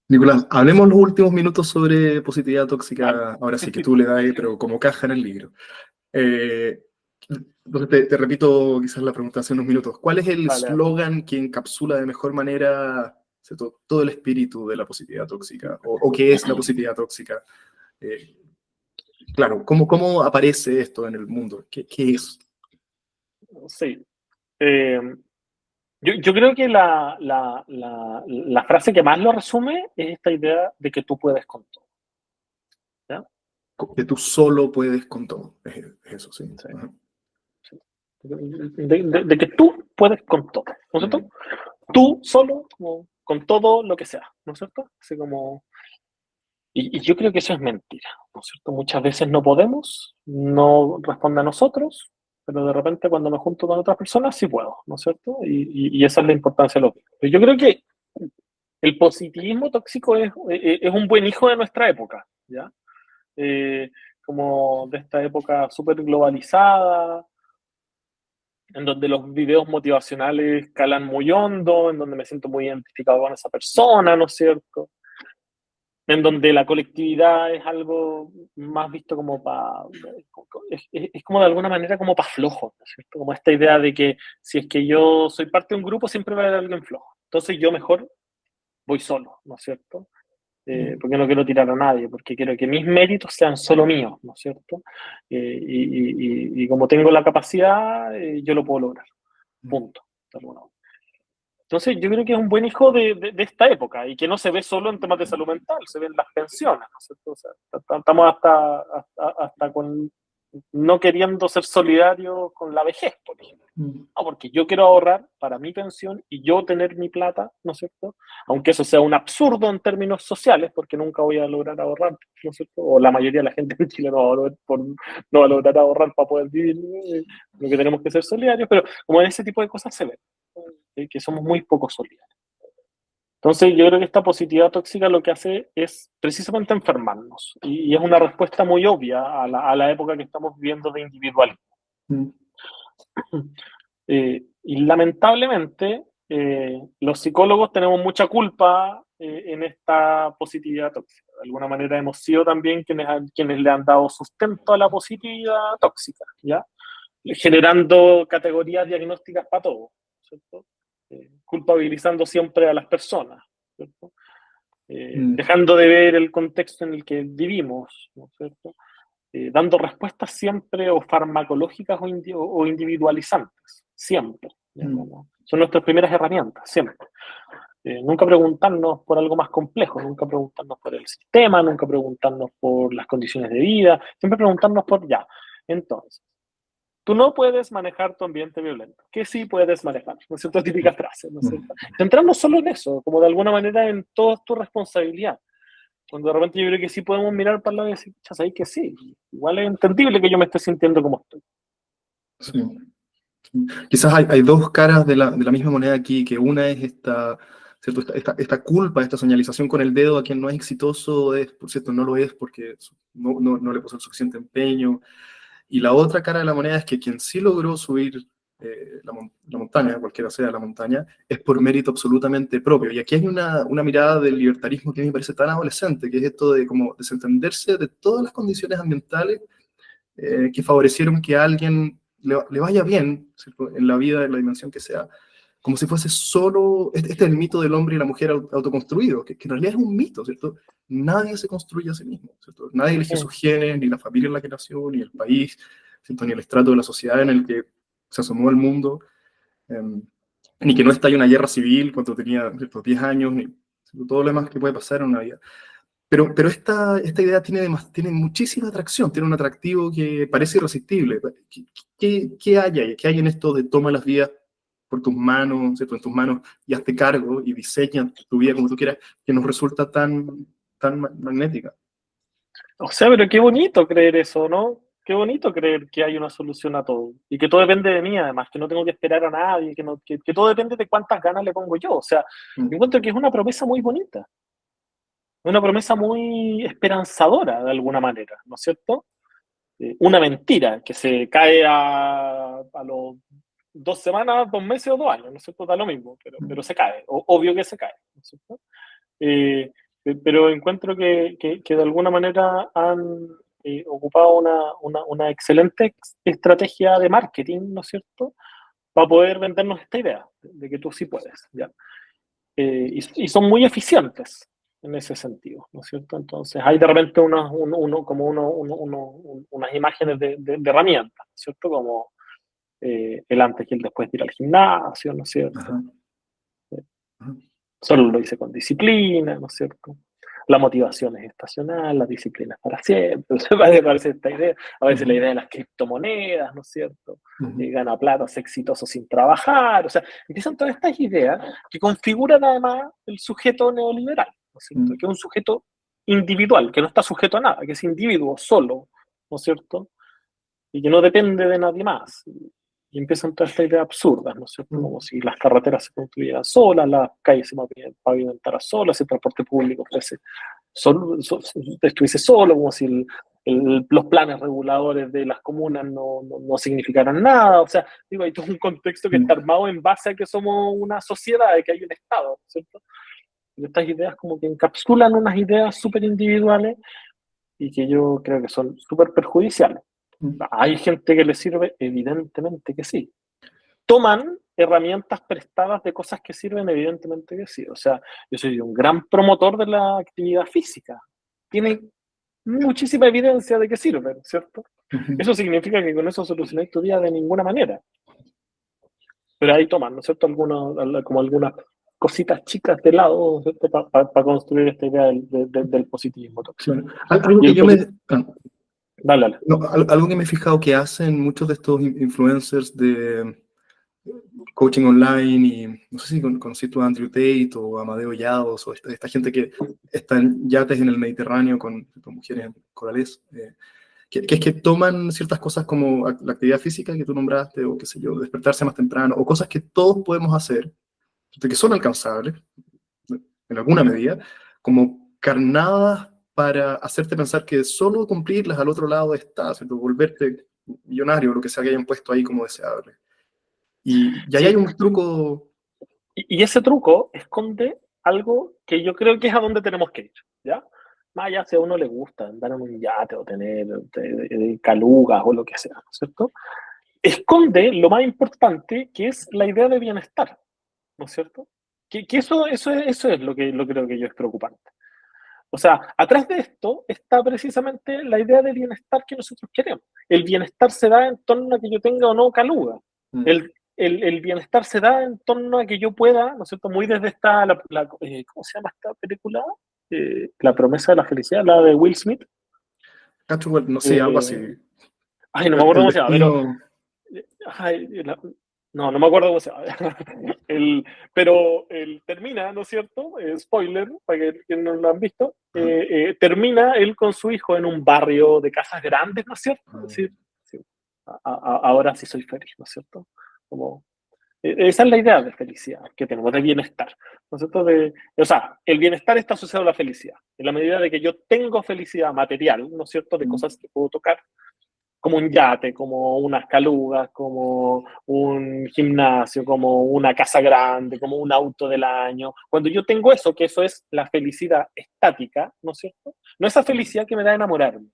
Nicolás, hablemos los últimos minutos sobre positividad Dale. tóxica, ahora sí que tú le das, pero como caja en el libro. Eh, entonces te repito quizás la pregunta hace unos minutos. ¿Cuál es el Dale, dale. eslogan que encapsula de mejor manera ¿cierto? Todo el espíritu de la positividad tóxica, o qué es la positividad tóxica. Claro, ¿cómo aparece esto en el mundo? ¿Qué es? Sí. Eh, yo creo que la frase que más lo resume es esta idea de que tú puedes con todo. ¿Ya? Que tú solo puedes con todo. Es eso, sí. Sí, Ajá. sí. De que tú puedes con todo, ¿no es cierto? Tú solo, como, con todo lo que sea, ¿no es cierto? Así como... Y yo creo que eso es mentira, ¿no es cierto? Muchas veces no podemos, no responde a nosotros, pero de repente cuando me junto con otras personas sí puedo, ¿no es cierto? Y esa es la importancia de lo que... Yo creo que el positivismo tóxico es un buen hijo de nuestra época, ¿ya? Eh, como de esta época súper globalizada, en donde los videos motivacionales calan muy hondo, en donde me siento muy identificado con esa persona, ¿no es cierto? En donde la colectividad es algo más visto como para... Es como de alguna manera como para flojos, ¿no es cierto? Como esta idea de que si es que yo soy parte de un grupo, siempre va a haber alguien flojo. Entonces yo mejor voy solo, ¿no es cierto? Porque no quiero tirar a nadie, porque quiero que mis méritos sean solo míos, ¿no es cierto? Y como tengo la capacidad, yo lo puedo lograr, punto. De alguna manera. Entonces, yo creo que es un buen hijo de esta época y que no se ve solo en temas de salud mental, se ven las pensiones, ¿no es cierto? O sea, estamos hasta con no queriendo ser solidarios con la vejez, por ejemplo. No, porque yo quiero ahorrar para mi pensión y yo tener mi plata, ¿no es cierto? Aunque eso sea un absurdo en términos sociales, porque nunca voy a lograr ahorrar, ¿no es cierto? O la mayoría de la gente en Chile no va a lograr ahorrar para poder vivir, lo que tenemos que ser solidarios, pero como en ese tipo de cosas se ve, que somos muy poco solidarios. Entonces yo creo que esta positividad tóxica lo que hace es precisamente enfermarnos y es una respuesta muy obvia a la época que estamos viviendo de individualismo. Mm. Y lamentablemente los psicólogos tenemos mucha culpa en esta positividad tóxica. De alguna manera hemos sido también quienes le han dado sustento a la positividad tóxica, ¿ya? Generando categorías diagnósticas para todo, ¿cierto? Culpabilizando siempre a las personas, ¿cierto? Dejando de ver el contexto en el que vivimos, ¿no es cierto? Dando respuestas siempre o farmacológicas o individualizantes, siempre. Son nuestras primeras herramientas, siempre. Nunca preguntarnos por algo más complejo, nunca preguntarnos por el sistema, nunca preguntarnos por las condiciones de vida, siempre preguntarnos por ya. Entonces, tú no puedes manejar tu ambiente violento. ¿Qué sí puedes manejar? ¿No es cierto? Típica frase, ¿no es cierto? Centrarnos solo en eso, como de alguna manera en toda tu responsabilidad. Cuando de repente yo creo que sí podemos mirar para el lado y decir, ya sabéis que sí. Igual es entendible que yo me esté sintiendo como estoy. Sí. Quizás hay dos caras de la misma moneda aquí, que una es ¿cierto? Esta culpa, esta señalización con el dedo a quien no es exitoso, por cierto, no lo es porque no le puso el suficiente empeño. Y la otra cara de la moneda es que quien sí logró subir la montaña, cualquiera sea la montaña, es por mérito absolutamente propio. Y aquí hay una mirada del libertarismo que a mí me parece tan adolescente, que es esto de como desentenderse de todas las condiciones ambientales que favorecieron que a alguien le vaya bien, ¿cierto? En la vida, en la dimensión que sea, como si fuese solo, este es el mito del hombre y la mujer autoconstruido, que en realidad es un mito, ¿cierto? Nadie se construye a sí mismo, ¿cierto? Nadie elige sus genes, ni la familia en la que nació, ni el país, ¿cierto? Ni el estrato de la sociedad en el que se asomó al mundo, ni que no estalla una guerra civil cuando tenía, ¿cierto? 10 años, ni ¿cierto? Todo lo demás que puede pasar en una vida. Pero esta idea tiene muchísima atracción, tiene un atractivo que parece irresistible. ¿Qué hay ahí? ¿Qué hay en esto de toma las vidas por tus manos, ¿cierto? En tus manos y hazte cargo y diseña tu vida como tú quieras, que nos resulta tan magnética? O sea, pero qué bonito creer eso, ¿no? Qué bonito creer que hay una solución a todo y que todo depende de mí, además, que no tengo que esperar a nadie, que todo depende de cuántas ganas le pongo yo. O sea, yo encuentro que es una promesa muy bonita, una promesa muy esperanzadora de alguna manera, ¿no es cierto? Una mentira que se cae a los 2 semanas, 2 meses o 2 años, ¿no es cierto? Da lo mismo, pero se cae, obvio que se cae, ¿no es cierto? Eh, pero encuentro que de alguna manera han ocupado una excelente estrategia de marketing, ¿no es cierto? Para poder vendernos esta idea de que tú sí puedes, ¿ya? y son muy eficientes en ese sentido, ¿no es cierto? Entonces hay de repente unas imágenes de herramientas, ¿no es cierto? Como el antes y el después de ir al gimnasio, ¿no es cierto? Ajá, ajá. Solo lo hice con disciplina, ¿no es cierto? La motivación es estacional, la disciplina es para siempre. Se va a aparecer esta idea. A veces la Ujú, idea de las criptomonedas, ¿no es cierto? ujú, Gana plata, es exitoso sin trabajar. O sea, empiezan todas estas ideas que configuran además el sujeto neoliberal, ¿no es cierto? ujú, Que es un sujeto individual, que no está sujeto a nada, que es individuo solo, ¿no es cierto? Y que no depende de nadie más. Y empiezan todas estas ideas absurdas, ¿no es cierto? ujú. Como si las carreteras se construyeran solas, las calles se pavimentaran solas, el transporte público fuese estuviese solo, como si los planes reguladores de las comunas no significaran nada. O sea, digo, hay todo un contexto que está armado en base a que somos una sociedad, que hay un Estado, ¿no es cierto? Y estas ideas como que encapsulan unas ideas súper individuales y que yo creo que son súper perjudiciales. Ujú. ¿Hay gente que le sirve? Evidentemente que sí. ¿Toman herramientas prestadas de cosas que sirven? Evidentemente que sí. O sea, yo soy un gran promotor de la actividad física. Tiene muchísima evidencia de que sirve, ¿cierto? Ujú. Eso significa que con eso solucionáis tu día de ninguna manera. Pero ahí toman, ¿no es cierto? Como algunas cositas chicas de lado, ¿no es cierto? Para construir esta idea del positivismo tóxico. Bueno, algo Y que el yo me, positivismo, dale, dale. no, algo que me he fijado que hacen muchos de estos influencers de coaching online y no sé si conocí tú a Andrew Tate o a Amadeo Yados o esta gente que está en yates en el Mediterráneo con mujeres corales, que es que toman ciertas cosas como la actividad física que tú nombraste o qué sé yo, despertarse más temprano o cosas que todos podemos hacer, que son alcanzables en alguna medida, como carnadas para hacerte pensar que solo cumplirlas al otro lado está, ¿cierto? Volverte millonario, lo que sea que hayan puesto ahí como deseable. Y ahí hay Sí, un truco. y ese truco esconde algo que yo creo que es a donde tenemos que ir, ¿ya? Más allá si a uno le gusta andar en un yate o tener calugas o lo que sea, ¿no es cierto? Esconde lo más importante, que es la idea de bienestar, ¿no es cierto? Que eso es lo que creo que yo es preocupante. O sea, atrás de esto está precisamente la idea de bienestar que nosotros queremos. El bienestar se da en torno a que yo tenga o no caluga. Mm. El bienestar se da en torno a que yo pueda, ¿no es cierto? Muy desde ¿cómo se llama esta película? La promesa de la felicidad, la de Will Smith. Catchwell, no sé, algo así. Eh, Ay, no me acuerdo El cómo se llama, pero destino. ay, no me acuerdo cómo se llama. Pero termina, ¿no es cierto? Spoiler, para que no lo han visto. Ajá. Termina él con su hijo en un barrio de casas grandes, ¿no es cierto? Es Ah, decir, sí, ahora sí soy feliz, ¿no es cierto? Como, esa es la idea de felicidad que tenemos, de bienestar, ¿no es cierto? O sea, el bienestar está asociado a la felicidad. En la medida de que yo tengo felicidad material, ¿no es cierto? De mm, cosas que puedo tocar, como un yate, como unas calugas, como un gimnasio, como una casa grande, como un auto del año. Cuando yo tengo eso, que eso es la felicidad estática, ¿no es cierto? No esa felicidad que me da enamorarme,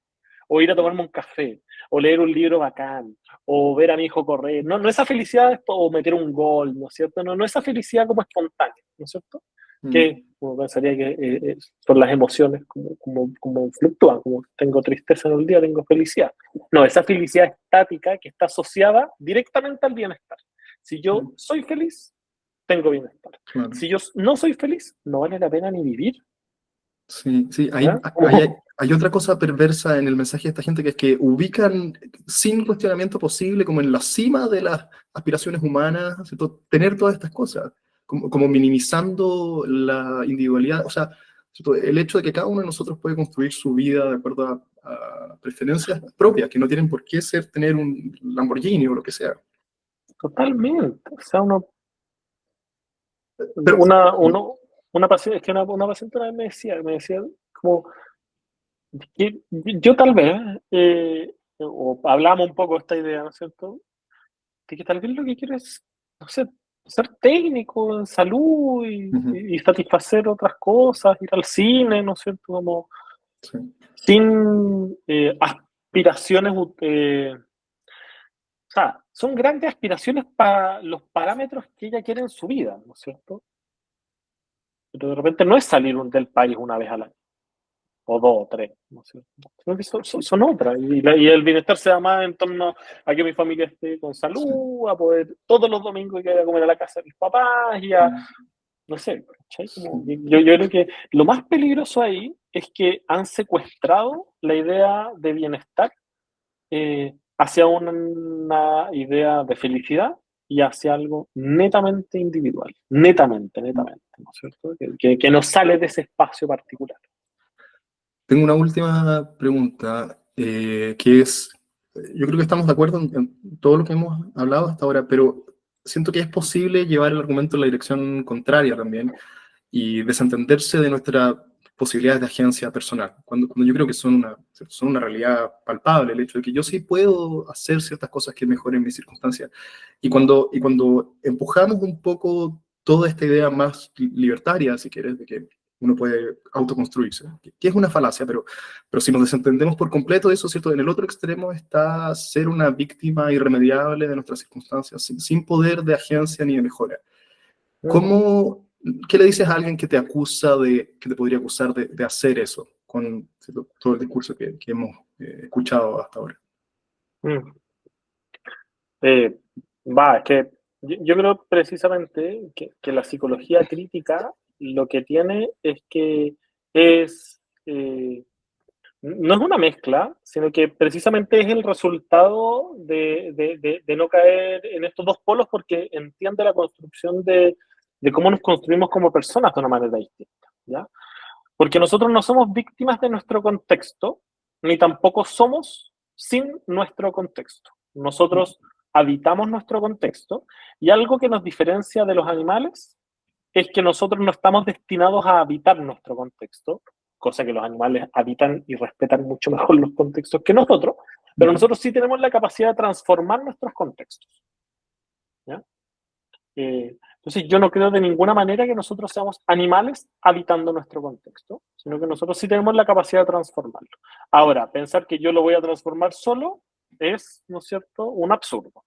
o ir a tomarme un café, o leer un libro bacán, o ver a mi hijo correr. No esa felicidad, o meter un gol, ¿no es cierto? No esa felicidad como espontánea, ¿no es cierto? mm, Que uno pensaría que son las emociones como fluctúan, como tengo tristeza en el día, tengo felicidad. No, esa felicidad estática que está asociada directamente al bienestar. Si yo mm, soy feliz, tengo bienestar. claro. Si yo no soy feliz, no vale la pena ni vivir. Sí, sí, ¿Ya? hay otra cosa perversa en el mensaje de esta gente que es que ubican sin cuestionamiento posible como en la cima de las aspiraciones humanas, ¿cierto? Tener todas estas cosas, como minimizando la individualidad, o sea, ¿cierto? El hecho de que cada uno de nosotros puede construir su vida de acuerdo a preferencias propias, que no tienen por qué ser tener un Lamborghini o lo que sea. Totalmente. O sea, Pero, una, uno, una paciente, es que una paciente una vez me decía como que yo tal vez, o hablamos un poco de esta idea, ¿no es cierto? De que tal vez lo que quiero es, no sé, ser técnico en salud ujú, y satisfacer otras cosas, ir al cine, ¿no es cierto? Como sí. sin aspiraciones, o sea, son grandes aspiraciones para los parámetros que ella quiere en su vida, ¿no es cierto? pero de repente no es salir del país una vez al año, o dos o tres, ¿no es cierto? Sino que son otras, y el bienestar se da más en torno a que mi familia esté con Sí. salud, a poder todos los domingos ir a comer a la casa de mis papás, y a, no sé, ¿cachai? Como, yo creo que lo más peligroso ahí es que han secuestrado la idea de bienestar hacia una idea de felicidad y hacia algo netamente individual, netamente, ¿no es cierto? Que no sale de ese espacio particular. Tengo una última pregunta, que es, yo creo que estamos de acuerdo en todo lo que hemos hablado hasta ahora, pero siento que es posible llevar el argumento en la dirección contraria también y desentenderse de nuestras posibilidades de agencia personal, cuando yo creo que son una realidad palpable, el hecho de que yo sí puedo hacer ciertas cosas que mejoren mis circunstancias, y cuando empujamos un poco toda esta idea más libertaria, si quieres, de que uno puede autoconstruirse, que es una falacia, pero si nos desentendemos por completo de eso, ¿cierto? En el otro extremo está ser una víctima irremediable de nuestras circunstancias, sin poder de agencia ni de mejora. ¿Cómo, qué le dices a alguien que te acusa que te podría acusar de hacer eso con, ¿cierto?, todo el discurso que hemos escuchado hasta ahora? Mm. Eh, es que yo creo precisamente que la psicología crítica lo que tiene es que es, no es una mezcla, sino que precisamente es el resultado de no caer en estos dos polos porque entiende la construcción de cómo nos construimos como personas de una manera distinta, ¿ya? Porque nosotros no somos víctimas de nuestro contexto, ni tampoco somos sin nuestro contexto. Nosotros habitamos nuestro contexto y algo que nos diferencia de los animales es que nosotros no estamos destinados a habitar nuestro contexto, cosa que los animales habitan y respetan mucho mejor los contextos que nosotros, pero nosotros sí tenemos la capacidad de transformar nuestros contextos, ¿ya? Entonces yo no creo de ninguna manera que nosotros seamos animales habitando nuestro contexto, sino que nosotros sí tenemos la capacidad de transformarlo. Ahora, pensar que yo lo voy a transformar solo es, ¿no es cierto?, un absurdo.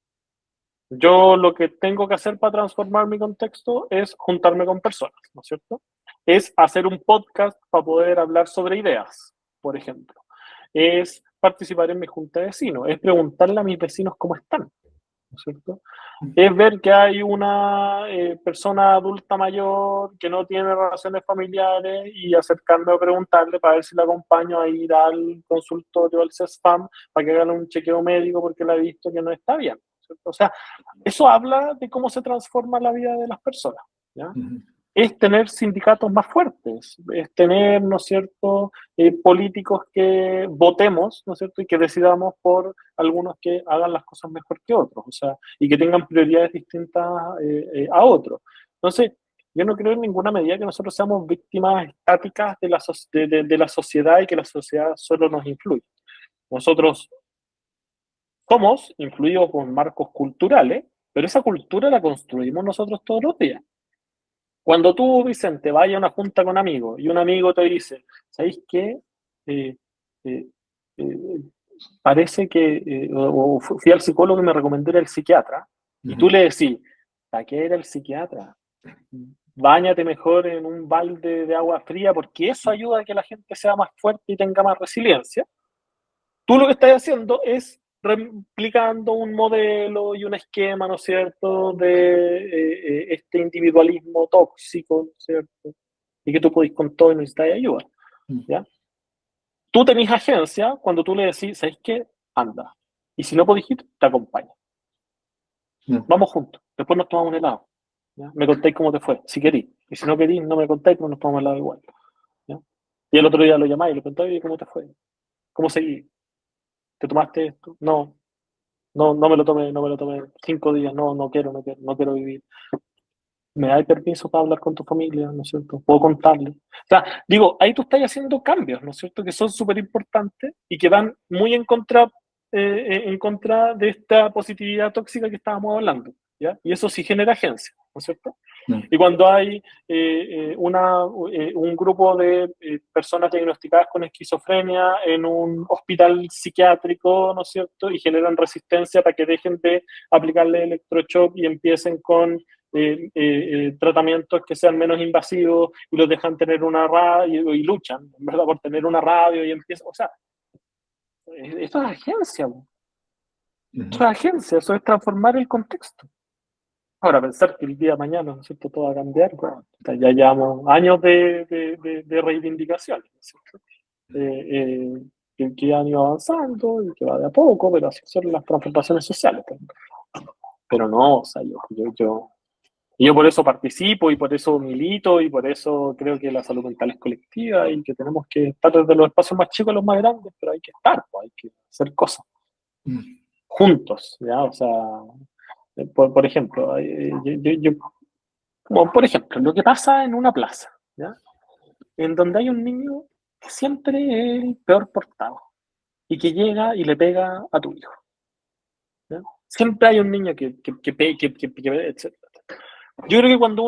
Yo lo que tengo que hacer para transformar mi contexto es juntarme con personas, ¿no es cierto? Es hacer un podcast para poder hablar sobre ideas, por ejemplo. Es participar en mi junta de vecinos, es preguntarle a mis vecinos cómo están, ¿no es cierto? Es ver que hay una persona adulta mayor que no tiene relaciones familiares y acercarme a preguntarle para ver si la acompaño a ir al consultorio, al CESFAM, para que hagan un chequeo médico porque la he visto que no está bien, ¿cierto? O sea, eso habla de cómo se transforma la vida de las personas, ¿ya? Es tener sindicatos más fuertes, es tener, ¿no es cierto?, políticos que votemos, ¿no es cierto?, y que decidamos por algunos que hagan las cosas mejor que otros, o sea, y que tengan prioridades distintas a otros. Entonces, yo no creo en ninguna medida que nosotros seamos víctimas estáticas de la sociedad y que la sociedad solo nos influye. Nosotros somos influidos por marcos culturales, pero esa cultura la construimos nosotros todos los días. Cuando tú, Vicente, vayas a una junta con amigos y un amigo te dice, ¿sabéis qué? Eh, eh, eh, parece que, o fui al psicólogo y me recomendó ir al psiquiatra, y tú le decís, ¿para qué era el psiquiatra? Báñate mejor en un balde de agua fría porque eso ayuda a que la gente sea más fuerte y tenga más resiliencia. Tú lo que estás haciendo es replicando un modelo y un esquema, ¿no es cierto?, de este individualismo tóxico, ¿no es cierto?, y que tú podés con todo y necesitas ayuda, ¿ya? Tú tenés agencia cuando tú le decís, ¿sabes qué? Anda. Y si no podés ir, te acompaño. Vamos juntos. Después nos tomamos un helado, ¿ya? Me contáis cómo te fue, si querís. Y si no querís, no me contáis, pero nos tomamos helado igual, ¿ya? Y el otro día lo llamáis y le contáis, ¿cómo te fue? ¿Cómo seguís? ¿Te tomaste esto? No. No me lo tomé, no me lo tomé. 5 días, no quiero vivir. ¿Me dais permiso para hablar con tu familia, no es cierto? ¿Puedo contarle? O sea, digo, ahí tú estás haciendo cambios, ¿no es cierto? Que son súper importantes y que van muy en contra de esta positividad tóxica que estábamos hablando, ¿ya? Y eso sí genera agencia, ¿no es cierto? Mm. Y cuando hay un grupo de personas diagnosticadas con esquizofrenia en un hospital psiquiátrico, ¿no es cierto? Y generan resistencia para que dejen de aplicarle electroshock y empiecen con tratamientos que sean menos invasivos y los dejan tener una radio y luchan, en verdad, por tener una radio y empiezan, o sea, esto es agencia, esto es agencia, eso es transformar el contexto. Ahora, pensar que el día de mañana, ¿no es cierto?, todo va a cambiar, bueno, ya llevamos años de reivindicaciones, ¿no es cierto? Que han ido avanzando y que va de a poco, pero así son las transformaciones sociales. Pero no, o sea, yo por eso participo y por eso milito y por eso creo que la salud mental es colectiva y que tenemos que estar desde los espacios más chicos a los más grandes, pero hay que estar, pues, hay que hacer cosas Mm. juntos, ¿ya? O sea, por ejemplo, como por ejemplo, lo que pasa en una plaza, ¿ya? En donde hay un niño que siempre es el peor portado y que llega y le pega a tu hijo, ¿ya? Siempre hay un niño etc. Yo creo que cuando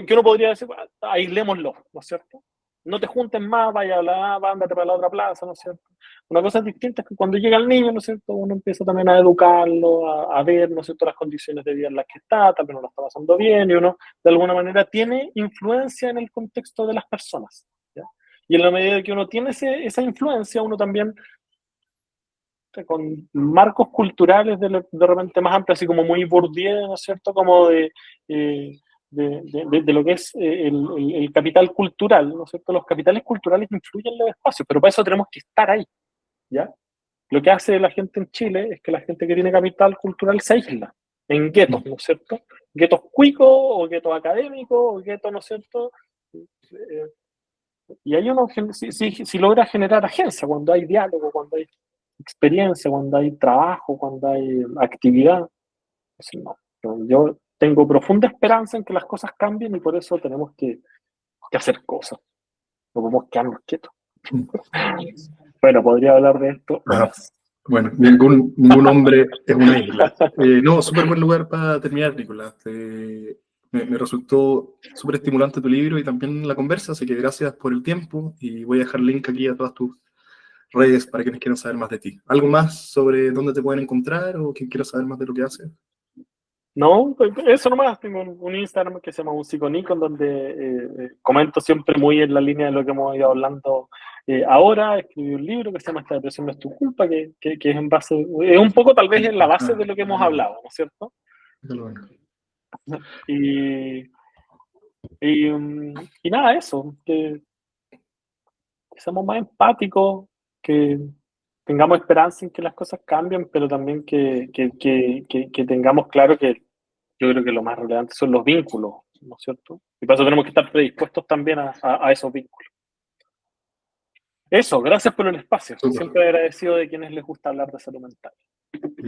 que uno podría decir, "Bueno, aislémoslo, ¿no es cierto? No te juntes más, vaya a hablar, ándate para la otra plaza, ¿no es cierto?" Una cosa distinta es que cuando llega el niño, ¿no es cierto?, uno empieza también a educarlo, a ver, ¿no es cierto?, las condiciones de vida en las que está, tal vez no lo está pasando bien, y uno de alguna manera tiene influencia en el contexto de las personas, ¿ya? Y en la medida que uno tiene esa influencia, uno también con marcos culturales de repente más amplios, así como muy Bourdieu, ¿no es cierto?, como de lo que es el capital cultural, ¿no es cierto? Los capitales culturales influyen en los espacios, pero para eso tenemos que estar ahí, ¿ya? Lo que hace la gente en Chile es que la gente que tiene capital cultural se aísla en guetos, ¿no es cierto? Guetos cuicos o guetos académicos o guetos, ¿no es cierto? Y ahí uno si logra generar agencia, cuando hay diálogo, cuando hay experiencia, cuando hay trabajo, cuando hay actividad. Así, no. Yo tengo profunda esperanza en que las cosas cambien y por eso tenemos que hacer cosas. No podemos quedarnos quietos. Bueno, podría hablar de esto Ajá. horas. Bueno, ningún hombre es una isla. No, súper buen lugar para terminar, Nicolás. Me resultó súper estimulante tu libro y también la conversa, así que gracias por el tiempo y voy a dejar link aquí a todas tus redes para quienes quieran saber más de ti. ¿Algo más sobre dónde te pueden encontrar o quien quiera saber más de lo que haces? No, pues, eso nomás. Tengo un Instagram que se llama Musiconico, donde comento siempre muy en la línea de lo que hemos ido hablando ahora. Escribí un libro que se llama Esta depresión no es tu culpa, que es en base, es un poco tal vez en la base de lo que hemos hablado, ¿no es cierto? Y, y nada, eso, que seamos más empáticos, que tengamos esperanza en que las cosas cambien, pero también que tengamos claro que yo creo que lo más relevante son los vínculos, ¿no es cierto? Y para eso tenemos que estar predispuestos también a esos vínculos. Eso, gracias por el espacio. Súper. Siempre agradecido de quienes les gusta hablar de salud mental.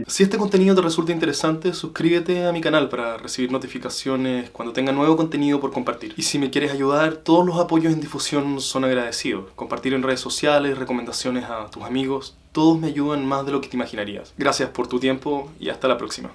Si este contenido te resulta interesante, suscríbete a mi canal para recibir notificaciones cuando tenga nuevo contenido por compartir. Y si me quieres ayudar, todos los apoyos en difusión son agradecidos. Compartir en redes sociales, recomendaciones a tus amigos, todos me ayudan más de lo que te imaginarías. Gracias por tu tiempo y hasta la próxima.